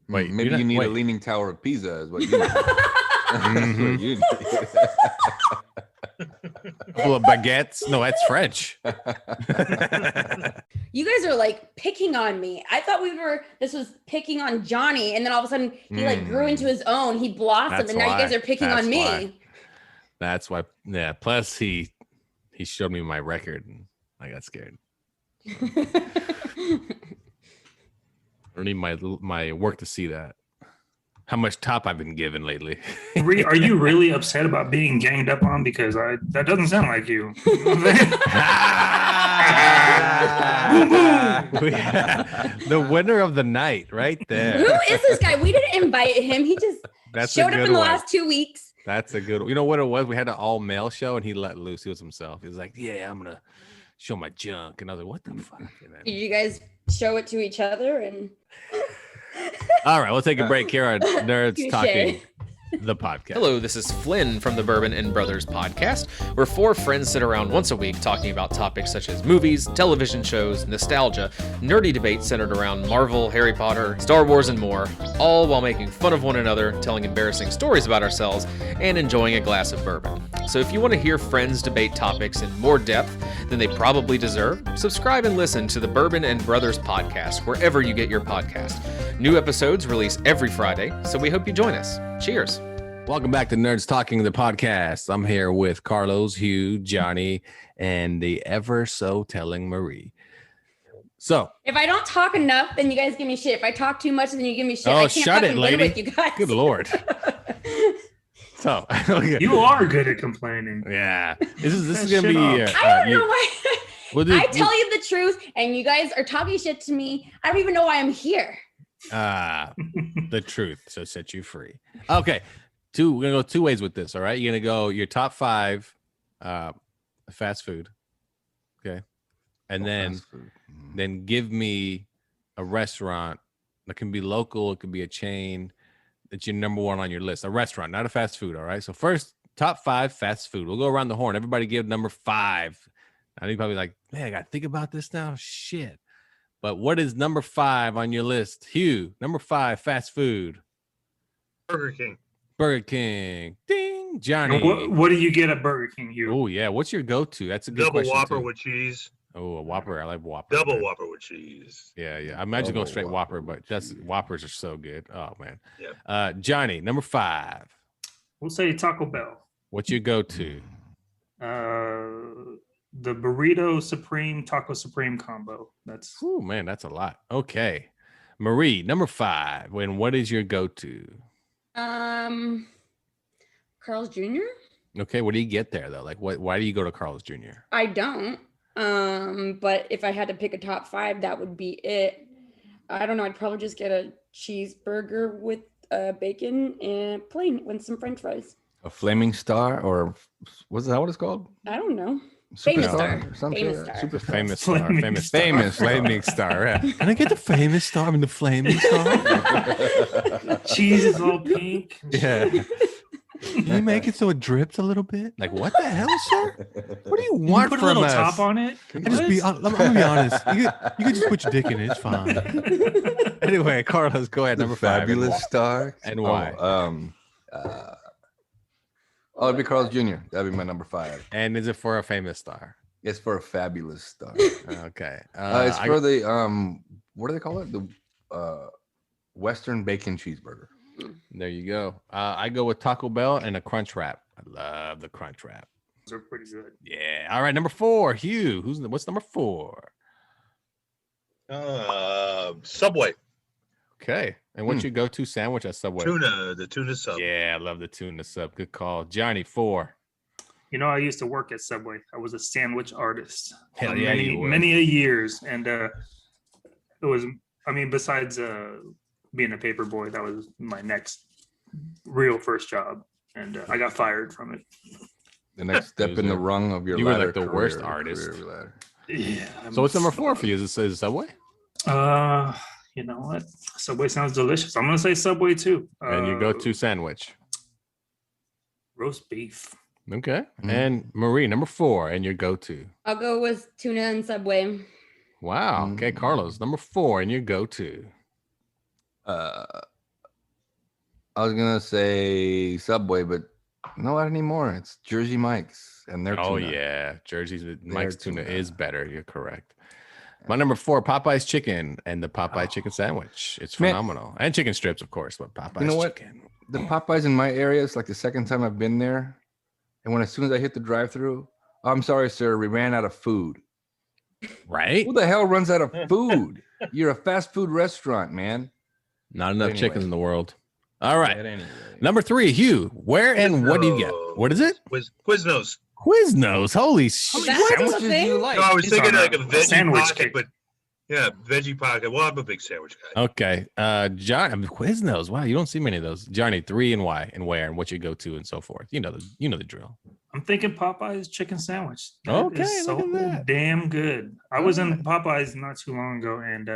Wait, maybe you're you not- need wait. a leaning tower of Pisa, is what you need. That's what you need. Couple of baguettes. No, that's French. You guys are like picking on me. I thought this was picking on Johnny, and then all of a sudden he like grew into his own. He blossomed, That's and now you guys why. are picking That's on me. why. That's why. Yeah. Plus, he showed me my record, and I got scared. I don't need my work to see that. how much top I've been given lately. Are you really upset about being ganged up on? Because that doesn't sound like you. The winner of the night, right there. Who is this guy? We didn't invite him. He just showed up in the last 2 weeks. That's a good one. You know what it was? We had an all male show and he let loose. He was himself. He was like, yeah, I'm going to show my junk. And I was like, what the fuck? Did you guys show it to each other? And all right, we'll take a break here on Nerds Touche. Talking, the podcast. Hello, this is Flynn from the Bourbon and Brothers podcast, where four friends sit around once a week talking about topics such as movies, television shows, nostalgia, nerdy debates centered around Marvel, Harry Potter, Star Wars, and more, all while making fun of one another, telling embarrassing stories about ourselves, and enjoying a glass of bourbon. So if you want to hear friends debate topics in more depth than they probably deserve, subscribe and listen to the Bourbon and Brothers podcast wherever you get your podcast. New episodes release every Friday, so we hope you join us. Cheers. Welcome back to Nerds Talking, the podcast. I'm here with Carlos, Hugh, Johnny, and the ever so telling Marie. So, if I don't talk enough, then you guys give me shit. If I talk too much, then you give me shit. Oh, I can't shut it, fucking win lady. with you guys. Good Lord. So, okay. You are good at complaining. Yeah. This is That gonna shit be. off. I don't know why. I do- tell you the truth, and you guys are talking shit to me. I don't even know why I'm here. The truth so set you free. Okay. We're gonna go two ways with this. All right. You're gonna go your top 5 fast food. Okay. And then give me a restaurant that can be local, it could be a chain that's your number one on your list. A restaurant, not a fast food. All right. So first, top 5 fast food. We'll go around the horn. Everybody give number 5. I think probably like, man, I gotta think about this now. Shit. But what is number 5 on your list? Hugh, number 5 fast food. Burger King. Burger King. Ding. Johnny. What do you get at Burger King, Hugh? Oh, yeah. What's your go-to? That's a good Double question, Whopper too. with cheese. Oh, a Whopper. I like Whopper. Double Whopper with cheese. Yeah, yeah. I imagine Double go straight Whopper Whopper, but with just cheese. Whoppers are so good. Oh, man. Yeah. Johnny, number 5. We'll say Taco Bell. What's your go-to? The burrito supreme taco supreme combo. That's Oh, man, that's a lot. Okay. Marie, number 5. What is your go-to? Carl's Jr. Okay, what do you get there, though? Like, why do you go to Carl's Jr.? I don't. But if I had to pick a top 5, that would be it. I don't know. I'd probably just get a cheeseburger with bacon and plain with some French fries. A flaming star, or what's that? What it's called? I don't know. Famous Superstar star. or some Famous shit? star. Superstar. Famous star. Flaming Famous star. star. Famous star. Flaming star. Yeah. Can I get the famous star? I mean, the flaming star. cheese is all pink. Yeah. Can you make it so it drips a little bit? Like, what the hell, sir? What do you You want put a from little us? top on it. I'm gonna be honest. You can just put your dick in it. It's fine. Anyway, Carlos, go ahead. Number 5. Fabulous star. And why? It'd be Carl's Jr. That'd be my number 5. And is it for a famous star? It's for a fabulous star. Okay. It's for the what do they call it? The Western bacon cheeseburger. There you go. I go with Taco Bell and a Crunch Wrap. I love the Crunch Wrap. Those are pretty good. Yeah. All right. Number 4. Hugh. What's number 4? Subway. Okay. And what's your go-to sandwich at Subway? The tuna sub. Yeah, I love the tuna sub. Good call. Johnny, 4. You know, I used to work at Subway. I was a sandwich artist Hell for yeah, you were. many a years, and it was. I mean, besides being a paper boy, that was my next real first job, and I got fired from it. The next step in the rung of your You were ladder like the career, worst career artist. ladder. Yeah. So what's number 4 for you? Is it Subway? You know what? Subway sounds delicious. I'm gonna say Subway too. And your go-to sandwich? Roast beef. Okay. And Marie, number 4, and your go-to? I'll go with tuna and Subway. Wow. Okay, Carlos, number 4, and your go-to? I was gonna say Subway, but not anymore. It's Jersey Mike's and their Oh tuna. yeah, Jersey's Mike's tuna tuna. is better. You're correct. My number 4, Popeye's chicken and the Popeye chicken sandwich. It's Man. phenomenal, and chicken strips, of course. But Popeye's You know what? chicken. The Popeyes in my area is like the second time I've been there, and as soon as I hit the drive-through, I'm sorry, sir, we ran out of food. Right? Who the hell runs out of food? You're a fast food restaurant, man. Not enough Anyway. chickens in the world. All right. But anyway. Number 3, Hugh. Where and what do you get? What is it? Quiznos. Quiznos. Holy shit. That's a Sandwiches do thing? you like? No, I was He's thinking on like a a veggie sandwich pocket, kick. but yeah, veggie pocket. Well, I'm a big sandwich guy. Okay. John, Quiznos. Wow, you don't see many of those. Johnny, 3 and why and where and what you go to and so forth. You know the drill. I'm thinking Popeye's chicken sandwich. That Okay, is so look at that. damn good. I was in Popeye's not too long ago, and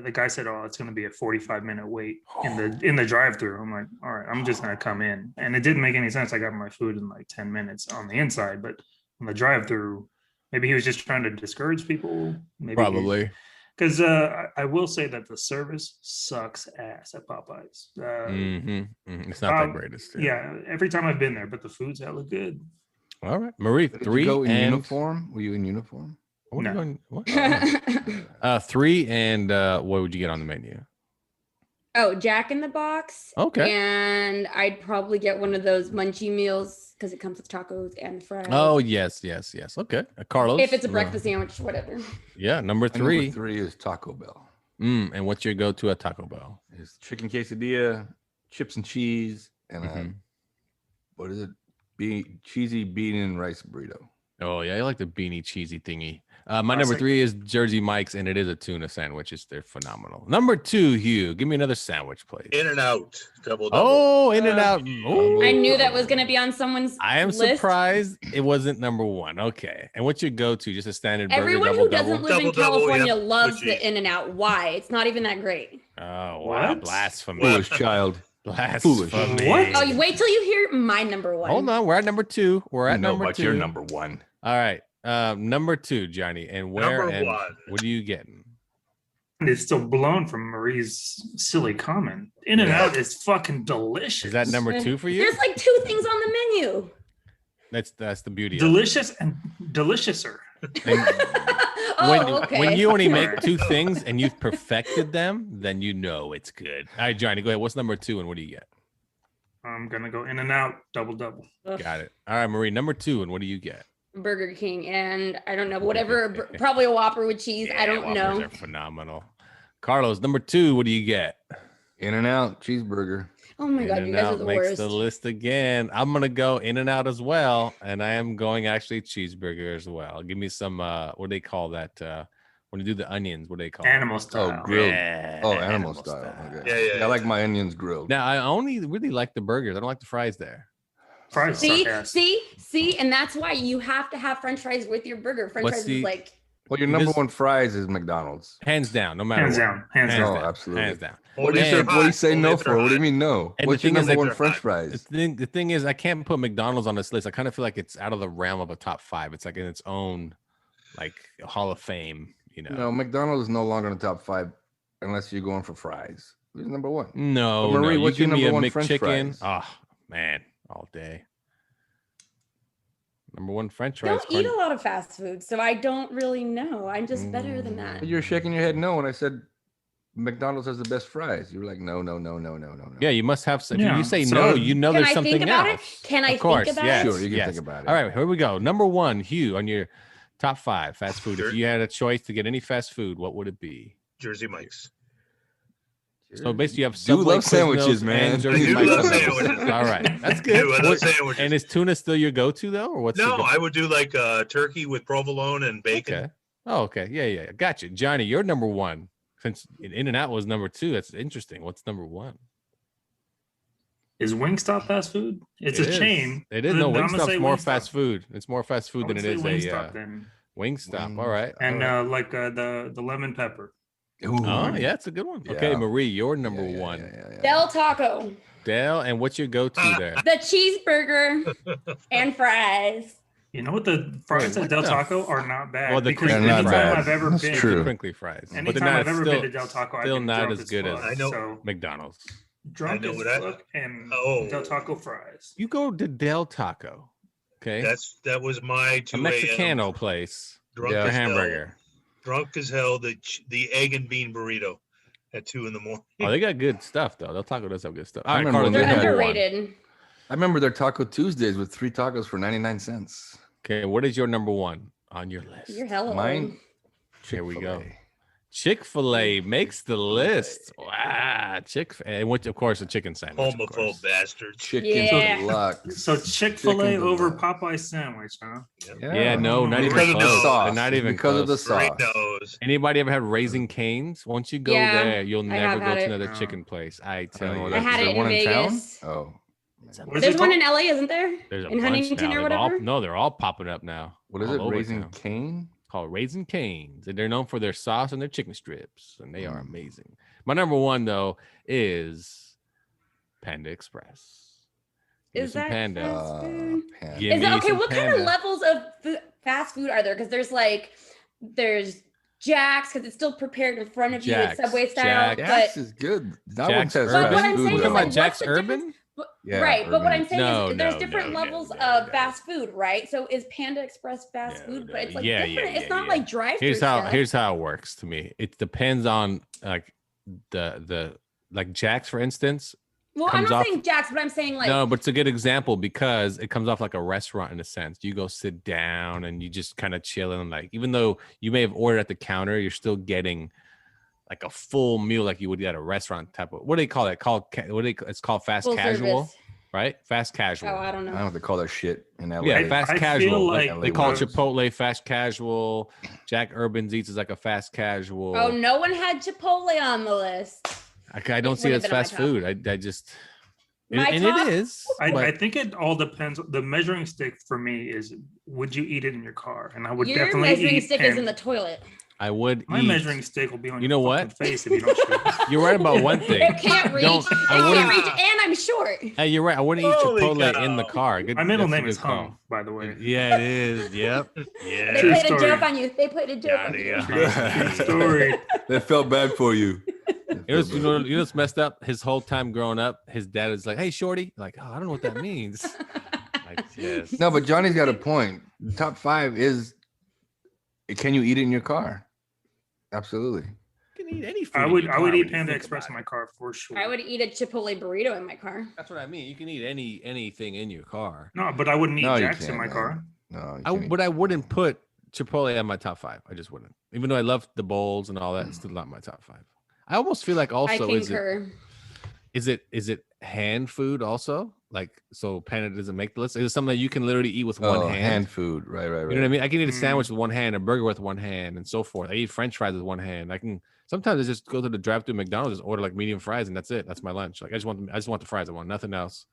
the guy said, "Oh, it's going to be a 45-minute wait in the drive-through." I'm like, "All right, I'm just going to come in," and it didn't make any sense. I got my food in like 10 minutes on the inside, but on the drive-through, maybe he was just trying to discourage people. Maybe Probably. because I will say that the service sucks ass at Popeye's. It's not the greatest. Yeah, every time I've been there, but the food's hella good. All right. Marie, Did 3 you go in and uniform? Were you in uniform? What are you No. going, what? 3 and what would you get on the menu? Oh, Jack in the Box. Okay. And I'd probably get one of those munchie meals because it comes with tacos and fries. Oh, yes. Okay. Carlos. If it's a breakfast sandwich, whatever. Yeah, number And 3. Number 3 is Taco Bell. And what's your go-to at Taco Bell? It's chicken quesadilla, chips and cheese, and Mhm. what is it? Cheesy bean and rice burrito. Oh, yeah, I like the beanie cheesy thingy. My number Classic. 3 is Jersey Mike's, and it is a tuna sandwich. They're phenomenal. Number 2, Hugh, give me another sandwich, please. In-N-Out. Double. Oh, In-N-Out. Oh, I knew that was going to be on someone's I am list. surprised it wasn't number 1. Okay. And what's your go-to? Just a standard burger, Everyone double, who doesn't double? live in Double, California yeah. loves With cheese. the In-N-Out. Why? It's not even that great. Oh, wow. What? Blasphemy. Foolish child. Blasphemy. What? Oh, you wait till you hear my number 1. Hold on. We're at number 2. We're at No, number but 2. you're number 1. All right. Number 2, Johnny. And where Number and 1. what are you getting? It's still blown from Marie's silly comment. In-N-Out is fucking delicious. Is that number 2 for you? There's like 2 things on the menu. That's the beauty of it. delicious and deliciouser? Oh, okay. When you only make 2 things and you've perfected them, then you know it's good. All right, Johnny, go ahead. What's number 2 and what do you get? I'm gonna go In-N-Out double. Ugh. Got it. All right, Marie, number 2 and what do you get? Burger King, and I don't know, whatever, probably a Whopper with cheese. I don't Whoppers know. are phenomenal. Carlos, number 2, what do you get? In-N-Out cheeseburger. Oh my god, you guys are In-N-Out the makes worst. the list again. I'm gonna go In-N-Out as well, and I am going actually cheeseburger as well. Give me some what do they call that? When you do the onions, what do they call Animal it? style. grilled. Yeah, Oh, animal style. Okay. Yeah. I like my onions grilled. Now I only really like the burgers. I don't like the fries there. Fries See, suck ass. see, and that's why you have to have French fries with your burger. French What's fries the- is like Well, your You number just- 1 fries is McDonald's. Hands down, no matter Hands what. down. Hands Hands down. down. absolutely. Hands down. What do you Only say? if they're What do you hot. say Only no if they're for? What do you hot. mean no? And What's the your thing is number that 1 French fries? The thing is, I can't put McDonald's on this list. I kind of feel like it's out of the realm of a top 5. It's like in its own like Hall of Fame, you know. No, McDonald's is no longer in the top 5 unless you're going for fries. Who's number 1? No, But Marie, no. what's You your give me a number 1 French McChicken. fries? Oh man, all day. Number 1 French fries. don't eat a lot of fast food, so I don't really know. I'm just better than that. You're shaking your head no when I said McDonald's has the best fries. You were like, no. Yeah, you must have some. Yeah, You say so- no, you know Can there's I something think about it? else. Can I Of course, think about yes, it? Sure, you can yes. think about it. All right, here we go. Number 1, Hugh, on your top 5 fast food. Sure. If you had a choice to get any fast food, what would it be? Jersey Mike's. So basically, you have Do Subway, love sandwiches, Quiznos, man. and Jersey I do Mike's love sandwiches. sandwiches. All right, that's I do, good. I love What- sandwiches. and is tuna still your go-to though, or what's No, your I would do like turkey with provolone and bacon. Okay. Oh, okay. Yeah. Gotcha. Johnny, you're number 1. Since In-N-Out was number 2, that's interesting. What's number 1? Is Wingstop fast food? It's It a is. chain. It is. But No, I'm gonna Wingstop's say more Wingstop. fast food. It's more fast food I than would it say is Wingstop a then. Wingstop. All right. And all right. like the lemon pepper. Ooh. Oh, yeah, it's a good one. Okay, Yeah. Marie, you're number Yeah, 1. yeah. Del Taco, Dale, and what's your go-to there? the cheeseburger and fries. You know what? The fries Wait, at what Del the Taco are not bad. Well, the because crinkly They're not anytime bad. I've ever That's been, true. Crinkly fries. But anytime they're not I've ever still, been to Del Taco, I've still been not drunk as good fuck. as I know. So McDonald's. drunk know as what I- fuck and Oh. Del Taco fries. You go to Del Taco. Okay. That was my a 2 a.m. Mexicano place drunk for as hell. hamburger. Drunk as hell. The egg and bean burrito at 2 a.m. Oh, they got good stuff though. Del Taco does have good stuff. All I right, remember Carlos, when They're they had number 1. underrated. I remember their Taco Tuesdays with 3 tacos for 99 cents. Okay, what is your number 1 on your list? You're hella Mine? old. Here we go. Chick-fil-A makes the list. Wow, and which of course a chicken sandwich. of Homophobe course. bastards. Chicken Yeah. deluxe. So Chick-fil-A Chicken over deluxe. Popeye sandwich, huh? Yeah, no, not Because even of the close. sauce. They're not even because of the close. Great sauce. nose. Anybody ever had Raising Cane's? Once you go Yeah, there, you'll I never have go had to it. another No. chicken place. I I tell don't know you. what I that- had is there it in one in town? Vegas. Oh, What is There's it one called? in LA, isn't there? There's a In bunch Huntington now. or They've all- whatever? no, they're all popping up now. what is all it? over Raising town. Cane? Called Raising Cane's, and they're known for their sauce and their chicken strips, and they are amazing. My number one though is Panda Express. Give me Is some that Panda. fast food? Panda. Give Is it me okay? some What kind of Panda. levels of fast food are there? Because there's Jack's because it's still prepared in front of you. It's Jack's. Subway style, Jack's but is good. That Jack's one says But fast what I'm food. saying You is, talking though. about what's Jack's the difference- Urban? Yeah, right, but what Urban. I'm saying No, is there's no, different no, levels no, of no. fast food, right? So is Panda Express fast No, food? no. But it's like Yeah, different. yeah, It's yeah, not yeah. like drive-through Here's stuff. how it works to me. It depends on like the like Jack's, for instance. Well, I'm comes not off- saying Jack's, but I'm saying like No, but it's a good example because it comes off like a restaurant in a sense. You go sit down and you just kind of chilling. Like even though you may have ordered at the counter, you're still getting like a full meal like you would at a restaurant type of. What do they call it? It's called fast full casual, service. right? Fast casual. Oh, I don't I don't know. know what they call that shit in LA. Yeah, fast I casual. feel Like, like they call it was- Chipotle fast casual. Jack Urban's Eats is like a fast casual. Oh, no one had Chipotle on the list. I don't It see it would've as been on my fast top. food. I just and, My and top- it is. I but think it all depends. The measuring stick for me is: would you eat it in your car? And I would Your definitely measuring eat stick is Panda. in the toilet. I would My eat. measuring stick will be on You your know fucking what? face if you don't shoot. You're right about one thing. It can't reach. Don't- It I can't wouldn't- reach, and I'm short. Hey, you're right. I wouldn't eat Holy Chipotle in the cow. car. Good, My middle that's a name is good call. Hung, by the way. Yeah, it is. Yep. They Yeah. True played a story. joke on you. They played a joke on you. True story. They felt bad for you. You know what's messed up? His whole time growing up, his dad is like, "Hey, shorty," like, "Oh, I don't know what that means." Like, yes. No, but Johnny's got a point. Top 5 is: can you eat it in your car? Absolutely. You can eat any food. I in would your I car would when eat you Panda think Express about in my it. car for sure. I would eat a Chipotle burrito in my car. That's what I mean. You can eat anything in your car. No, but I wouldn't eat No, you Jack's in can't, my man. car. No, But I wouldn't put Chipotle on my top 5. I just wouldn't. Even though I love the bowls and all that, it's still not my top 5. I almost feel like I also concur. is it hand food also? Like so Panda doesn't make the list? Is it something that you can literally eat with one hand? food. Right. You know what I mean? I can eat a sandwich with one hand, a burger with one hand, and so forth. I eat French fries with one hand. I can sometimes I just go to the drive-through McDonald's, just order like medium fries, and that's it. That's my lunch. Like I just want the fries. I want nothing else.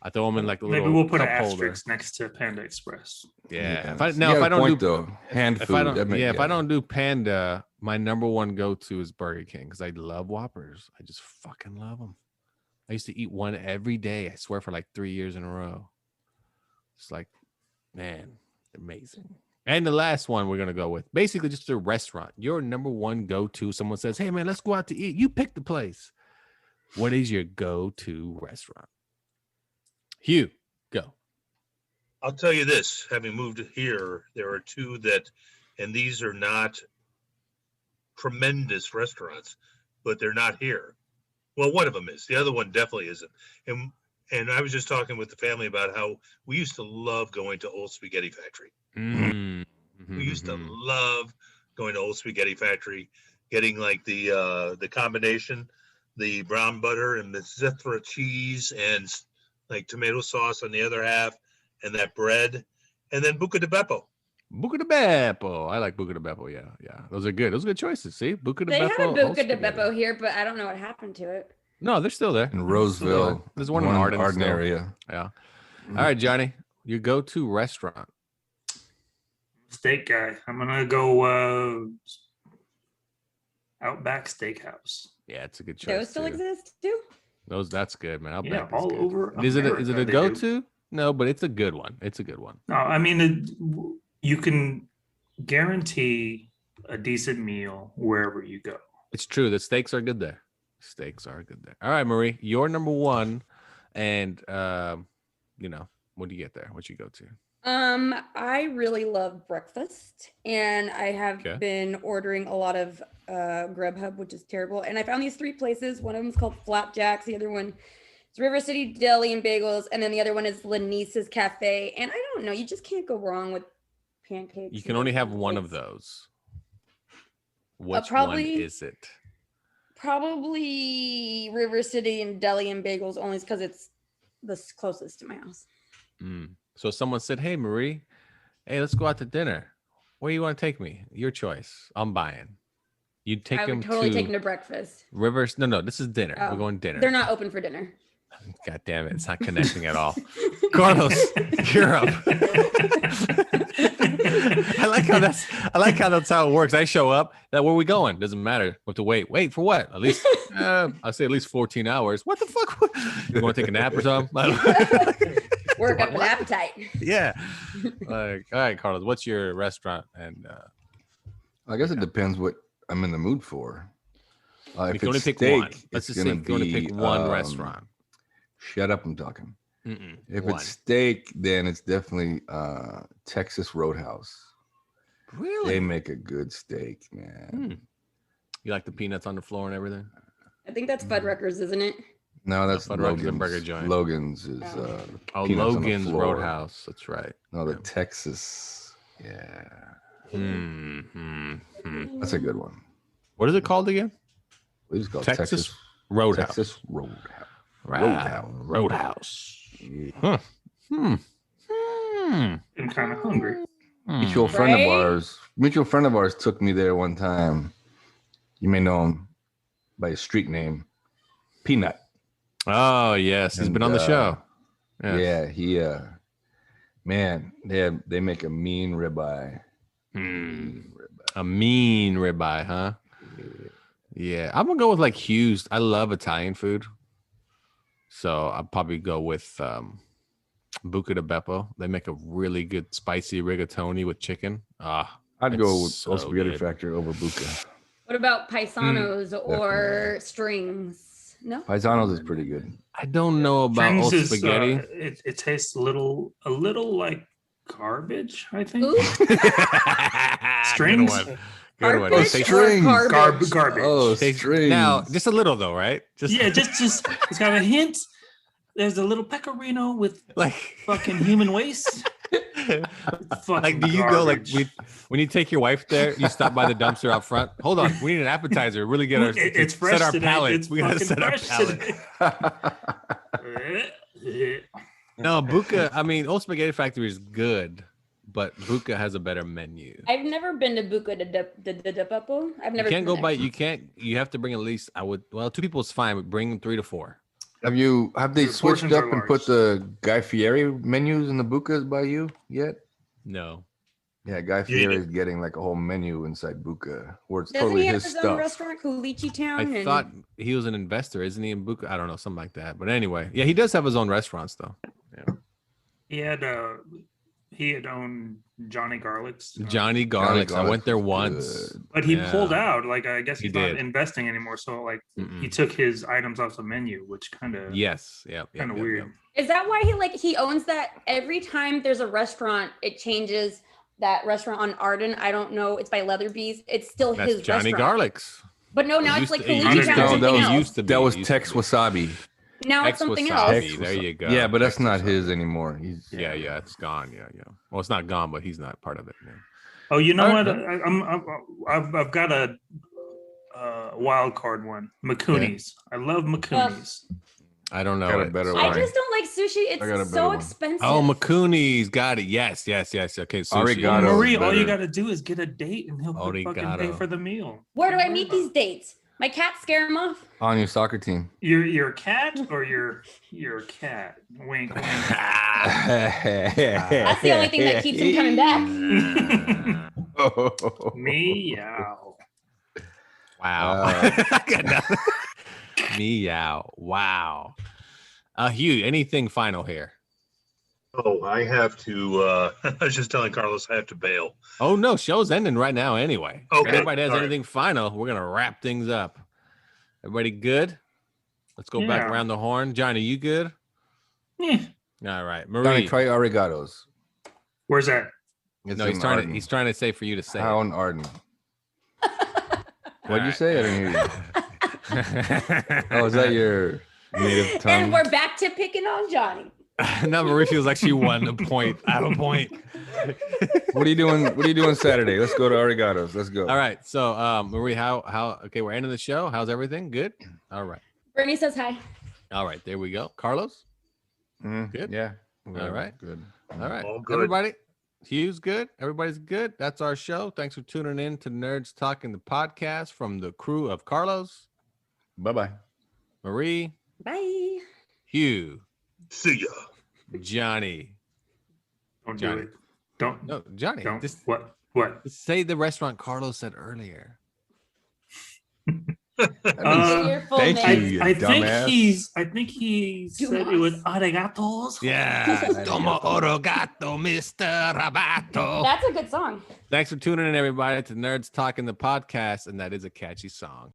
I throw them in like the Maybe little we'll put an cup holder. asterisk next to Panda Express. Yeah. If You I got a don't point, do though. Hand if food. I don't if I yeah. don't do Panda, my number one go-to is Burger King because I love Whoppers. I just fucking love them. I used to eat one every day. I swear for like 3 years in a row. It's like, man, amazing. And the last one we're gonna go with, basically just a restaurant. Your number one go-to. Someone says, "Hey man, let's go out to eat." You pick the place. What is your go-to restaurant? Hugh, go. I'll tell you this, having moved here, there are two that, and these are not tremendous restaurants, but they're not here. Well, one of them is. The other one definitely isn't. And I was just talking with the family about how we used to love going to Old Spaghetti Factory. We used to love going to Old Spaghetti Factory, getting like the combination, the brown butter and the Zethra cheese and like tomato sauce on the other half, and that bread, and then Buca de Beppo. Buca de Beppo. I like Buca de Beppo. Yeah. Those are good. Those are good choices. See, Buca de They Beppo. have a Old Buca de Spaghetti. Beppo here, but I don't know what happened to it. No, they're still there. In Roseville. There's one in Arden still. area. Yeah. All right, Johnny, your go-to restaurant. Steak guy. I'm gonna go Outback Steakhouse. Yeah, it's a good choice. Those still too. exist too? That's good, man. Yeah, Outback is all good. over Is it a America they do. go-to? No, but it's a good one. It's a good one. No, I mean you can guarantee a decent meal wherever you go. It's true. The steaks are good there. Steaks are good there. All right, Marie, your number one, and what do you get there? What you go to? I really love breakfast, and I have Okay. been ordering a lot of Grubhub, which is terrible. And I found these 3 places. One of them is called Flapjacks. The other one is River City Deli and Bagels, and then the other one is Lanise's Cafe. And I don't know, you just can't go wrong with pancakes. You can only have one of those. Which probably- one is it? Probably River City and Deli and Bagels, only because it's the closest to my house. So someone said, "Hey, Marie, hey, let's go out to dinner. Where you want to take me? Your choice. I'm buying." You'd take I them would totally to take them to breakfast. Rivers. No, this is dinner. Oh, We're going dinner. They're not open for dinner. God damn it! It's not connecting at all. Carlos, you're up. I like how that's how it works. I show up. That where we going? Doesn't matter. We have to wait. Wait for what? At least I say at least 14 hours. What the fuck? You want to take a nap or something? Work up an appetite. Yeah. Like, all right, Carlos. What's your restaurant? And I guess it depends what I'm in the mood for. you If can only it's pick steak, one. Let's it's just say you can only pick one restaurant. Shut up! I'm talking. If One. it's steak, then it's definitely Texas Roadhouse. Really? They make a good steak, man. You like the peanuts on the floor and everything? I think that's Fuddruckers, isn't it? No, that's Fuddruckers and Logan's. Burger Joint. Logan's is Oh. peanuts on the Logan's floor. Roadhouse. That's right. No, the Texas. Yeah, that's a good one. What is it called again? We just call Texas Roadhouse. Texas Roadhouse. Roadhouse. Yeah. I'm kind of hungry. Mutual friend Right? of ours. Mutual friend of ours took me there one time. You may know him by his street name, Peanut. Oh yes, he's been on the show. Yes. Yeah, he man, they make a mean ribeye. A mean ribeye, huh? Yeah, I'm gonna go with like Hugh's. I love Italian food, so I'll probably go with Buca di Beppo. They make a really good spicy rigatoni with chicken. I'd go with so Old Spaghetti good. Factory over Buca. What about Paisanos or Strings? No. Paisanos is pretty good. I don't know about Strings old is, spaghetti. it tastes a little like garbage, I think. Ooh. Strings? Good one. Good one. Garbage Tastes- or garbage? Garbage. Oh, tastes- strings. Now, just a little though, right? Just Yeah, just it's got a hint. There's a little pecorino with like fucking human waste. Fucking like do you go like garbage. when you take your wife there, you stop by the dumpster out front? Hold on, we need an appetizer. Really get our It's fresh set our today. palate. It's We gotta fucking set our fresh palate. today. No, Buca. I mean, Old Spaghetti Factory is good, but Buca has a better menu. I've never been to Buca de Beppo. I've never. You can't been go there. by. You can't. You have to bring at least. Well, 2 people is fine, but bring 3 to 4. Have they The switched portions up are and large. put the Guy Fieri menus in the Bucas by you yet? No. Yeah, Guy Fieri is getting like a whole menu inside Buca where it's Doesn't totally he have his his own stuff. restaurant, Culichi Town? I and thought he was an investor, isn't he, in Buca? I don't know, something like that. But anyway, yeah, he does have his own restaurants though. Yeah. He had owned Johnny Garlic's. Johnny Garlic's. I went there Garlic's once. good. But he Yeah. pulled out. Like I guess He he's not did. investing anymore. So like Mm-mm. he took his items off the menu, which kind of Yes. Yeah. kind of weird. Is that why he owns that? Every time there's a restaurant, it changes that restaurant on Arden. I don't know. It's by Leatherby's. It's still That's his Johnny restaurant. Garlic's. But no, now It it's used like to- it Culichi used Town. to- No, Something that was else. used to be. That was Used to Tex be. Wasabi. Now it's something else. Ex-wasabi. There you go. Yeah, but that's not Ex-wasabi. his anymore. He's Yeah, it's gone. Yeah. Well, it's not gone, but he's not part of it. Yeah. Oh, you know All what? right. I've got a wild card one. McCooney's. I love McCooney's. I don't know. Got a it. better I one. just don't like sushi. I got a It's better so one. expensive. Oh, McCooney's got it. Yes. Okay, sushi. Arigato. Marie, is all you better. got to do is get a date, and he'll fucking pay Arigato. for the meal. Where do I meet these dates? My cats scare him off. On your soccer team. Your cat or your cat? Wink. wink. That's the only thing that keeps him coming back. Meow. Wow. I got nothing. Meow. Wow. Hugh, anything final here? Oh, I have to. I was just telling Carlos I have to bail. Oh no, show's ending right now anyway. If Okay, anybody has all right. anything final, we're gonna wrap things up. Everybody good? Let's go back Yeah. around the horn. Johnny, you good? Yeah. All right. Johnny, Marie. try Arigatos. Where's that? It's No, in he's trying Arden. to say for you to say. How it. in Arden? What'd you say? I didn't hear you. Oh, is that your native tongue? And we're back to picking on Johnny. Now Marie feels like she won a point. I have a point. What are you doing? What are you doing Saturday? Let's go to Arigatos. Let's go. All right. So, Marie, how? Okay, we're ending the show. How's everything? Good. All right. Brittany says hi. All right. There we go. Carlos. Good. Yeah. All right. Good. All right. All good. Everybody. Hugh's good. Everybody's good. That's our show. Thanks for tuning in to Nerds Talking, the podcast from the crew of Carlos, Bye-bye. Marie, Bye. Hugh, See ya. Johnny. Don't Johnny. do it. Don't. No, Johnny. Don't. Just What? say the restaurant Carlos said earlier. Your full thank name. you. I dumbass. think he said it was arigatos. Yeah. Tomo orogato, Mr. Rabato. That's a good song. Thanks for tuning in, everybody, to Nerds Talking, the podcast. And that is a catchy song.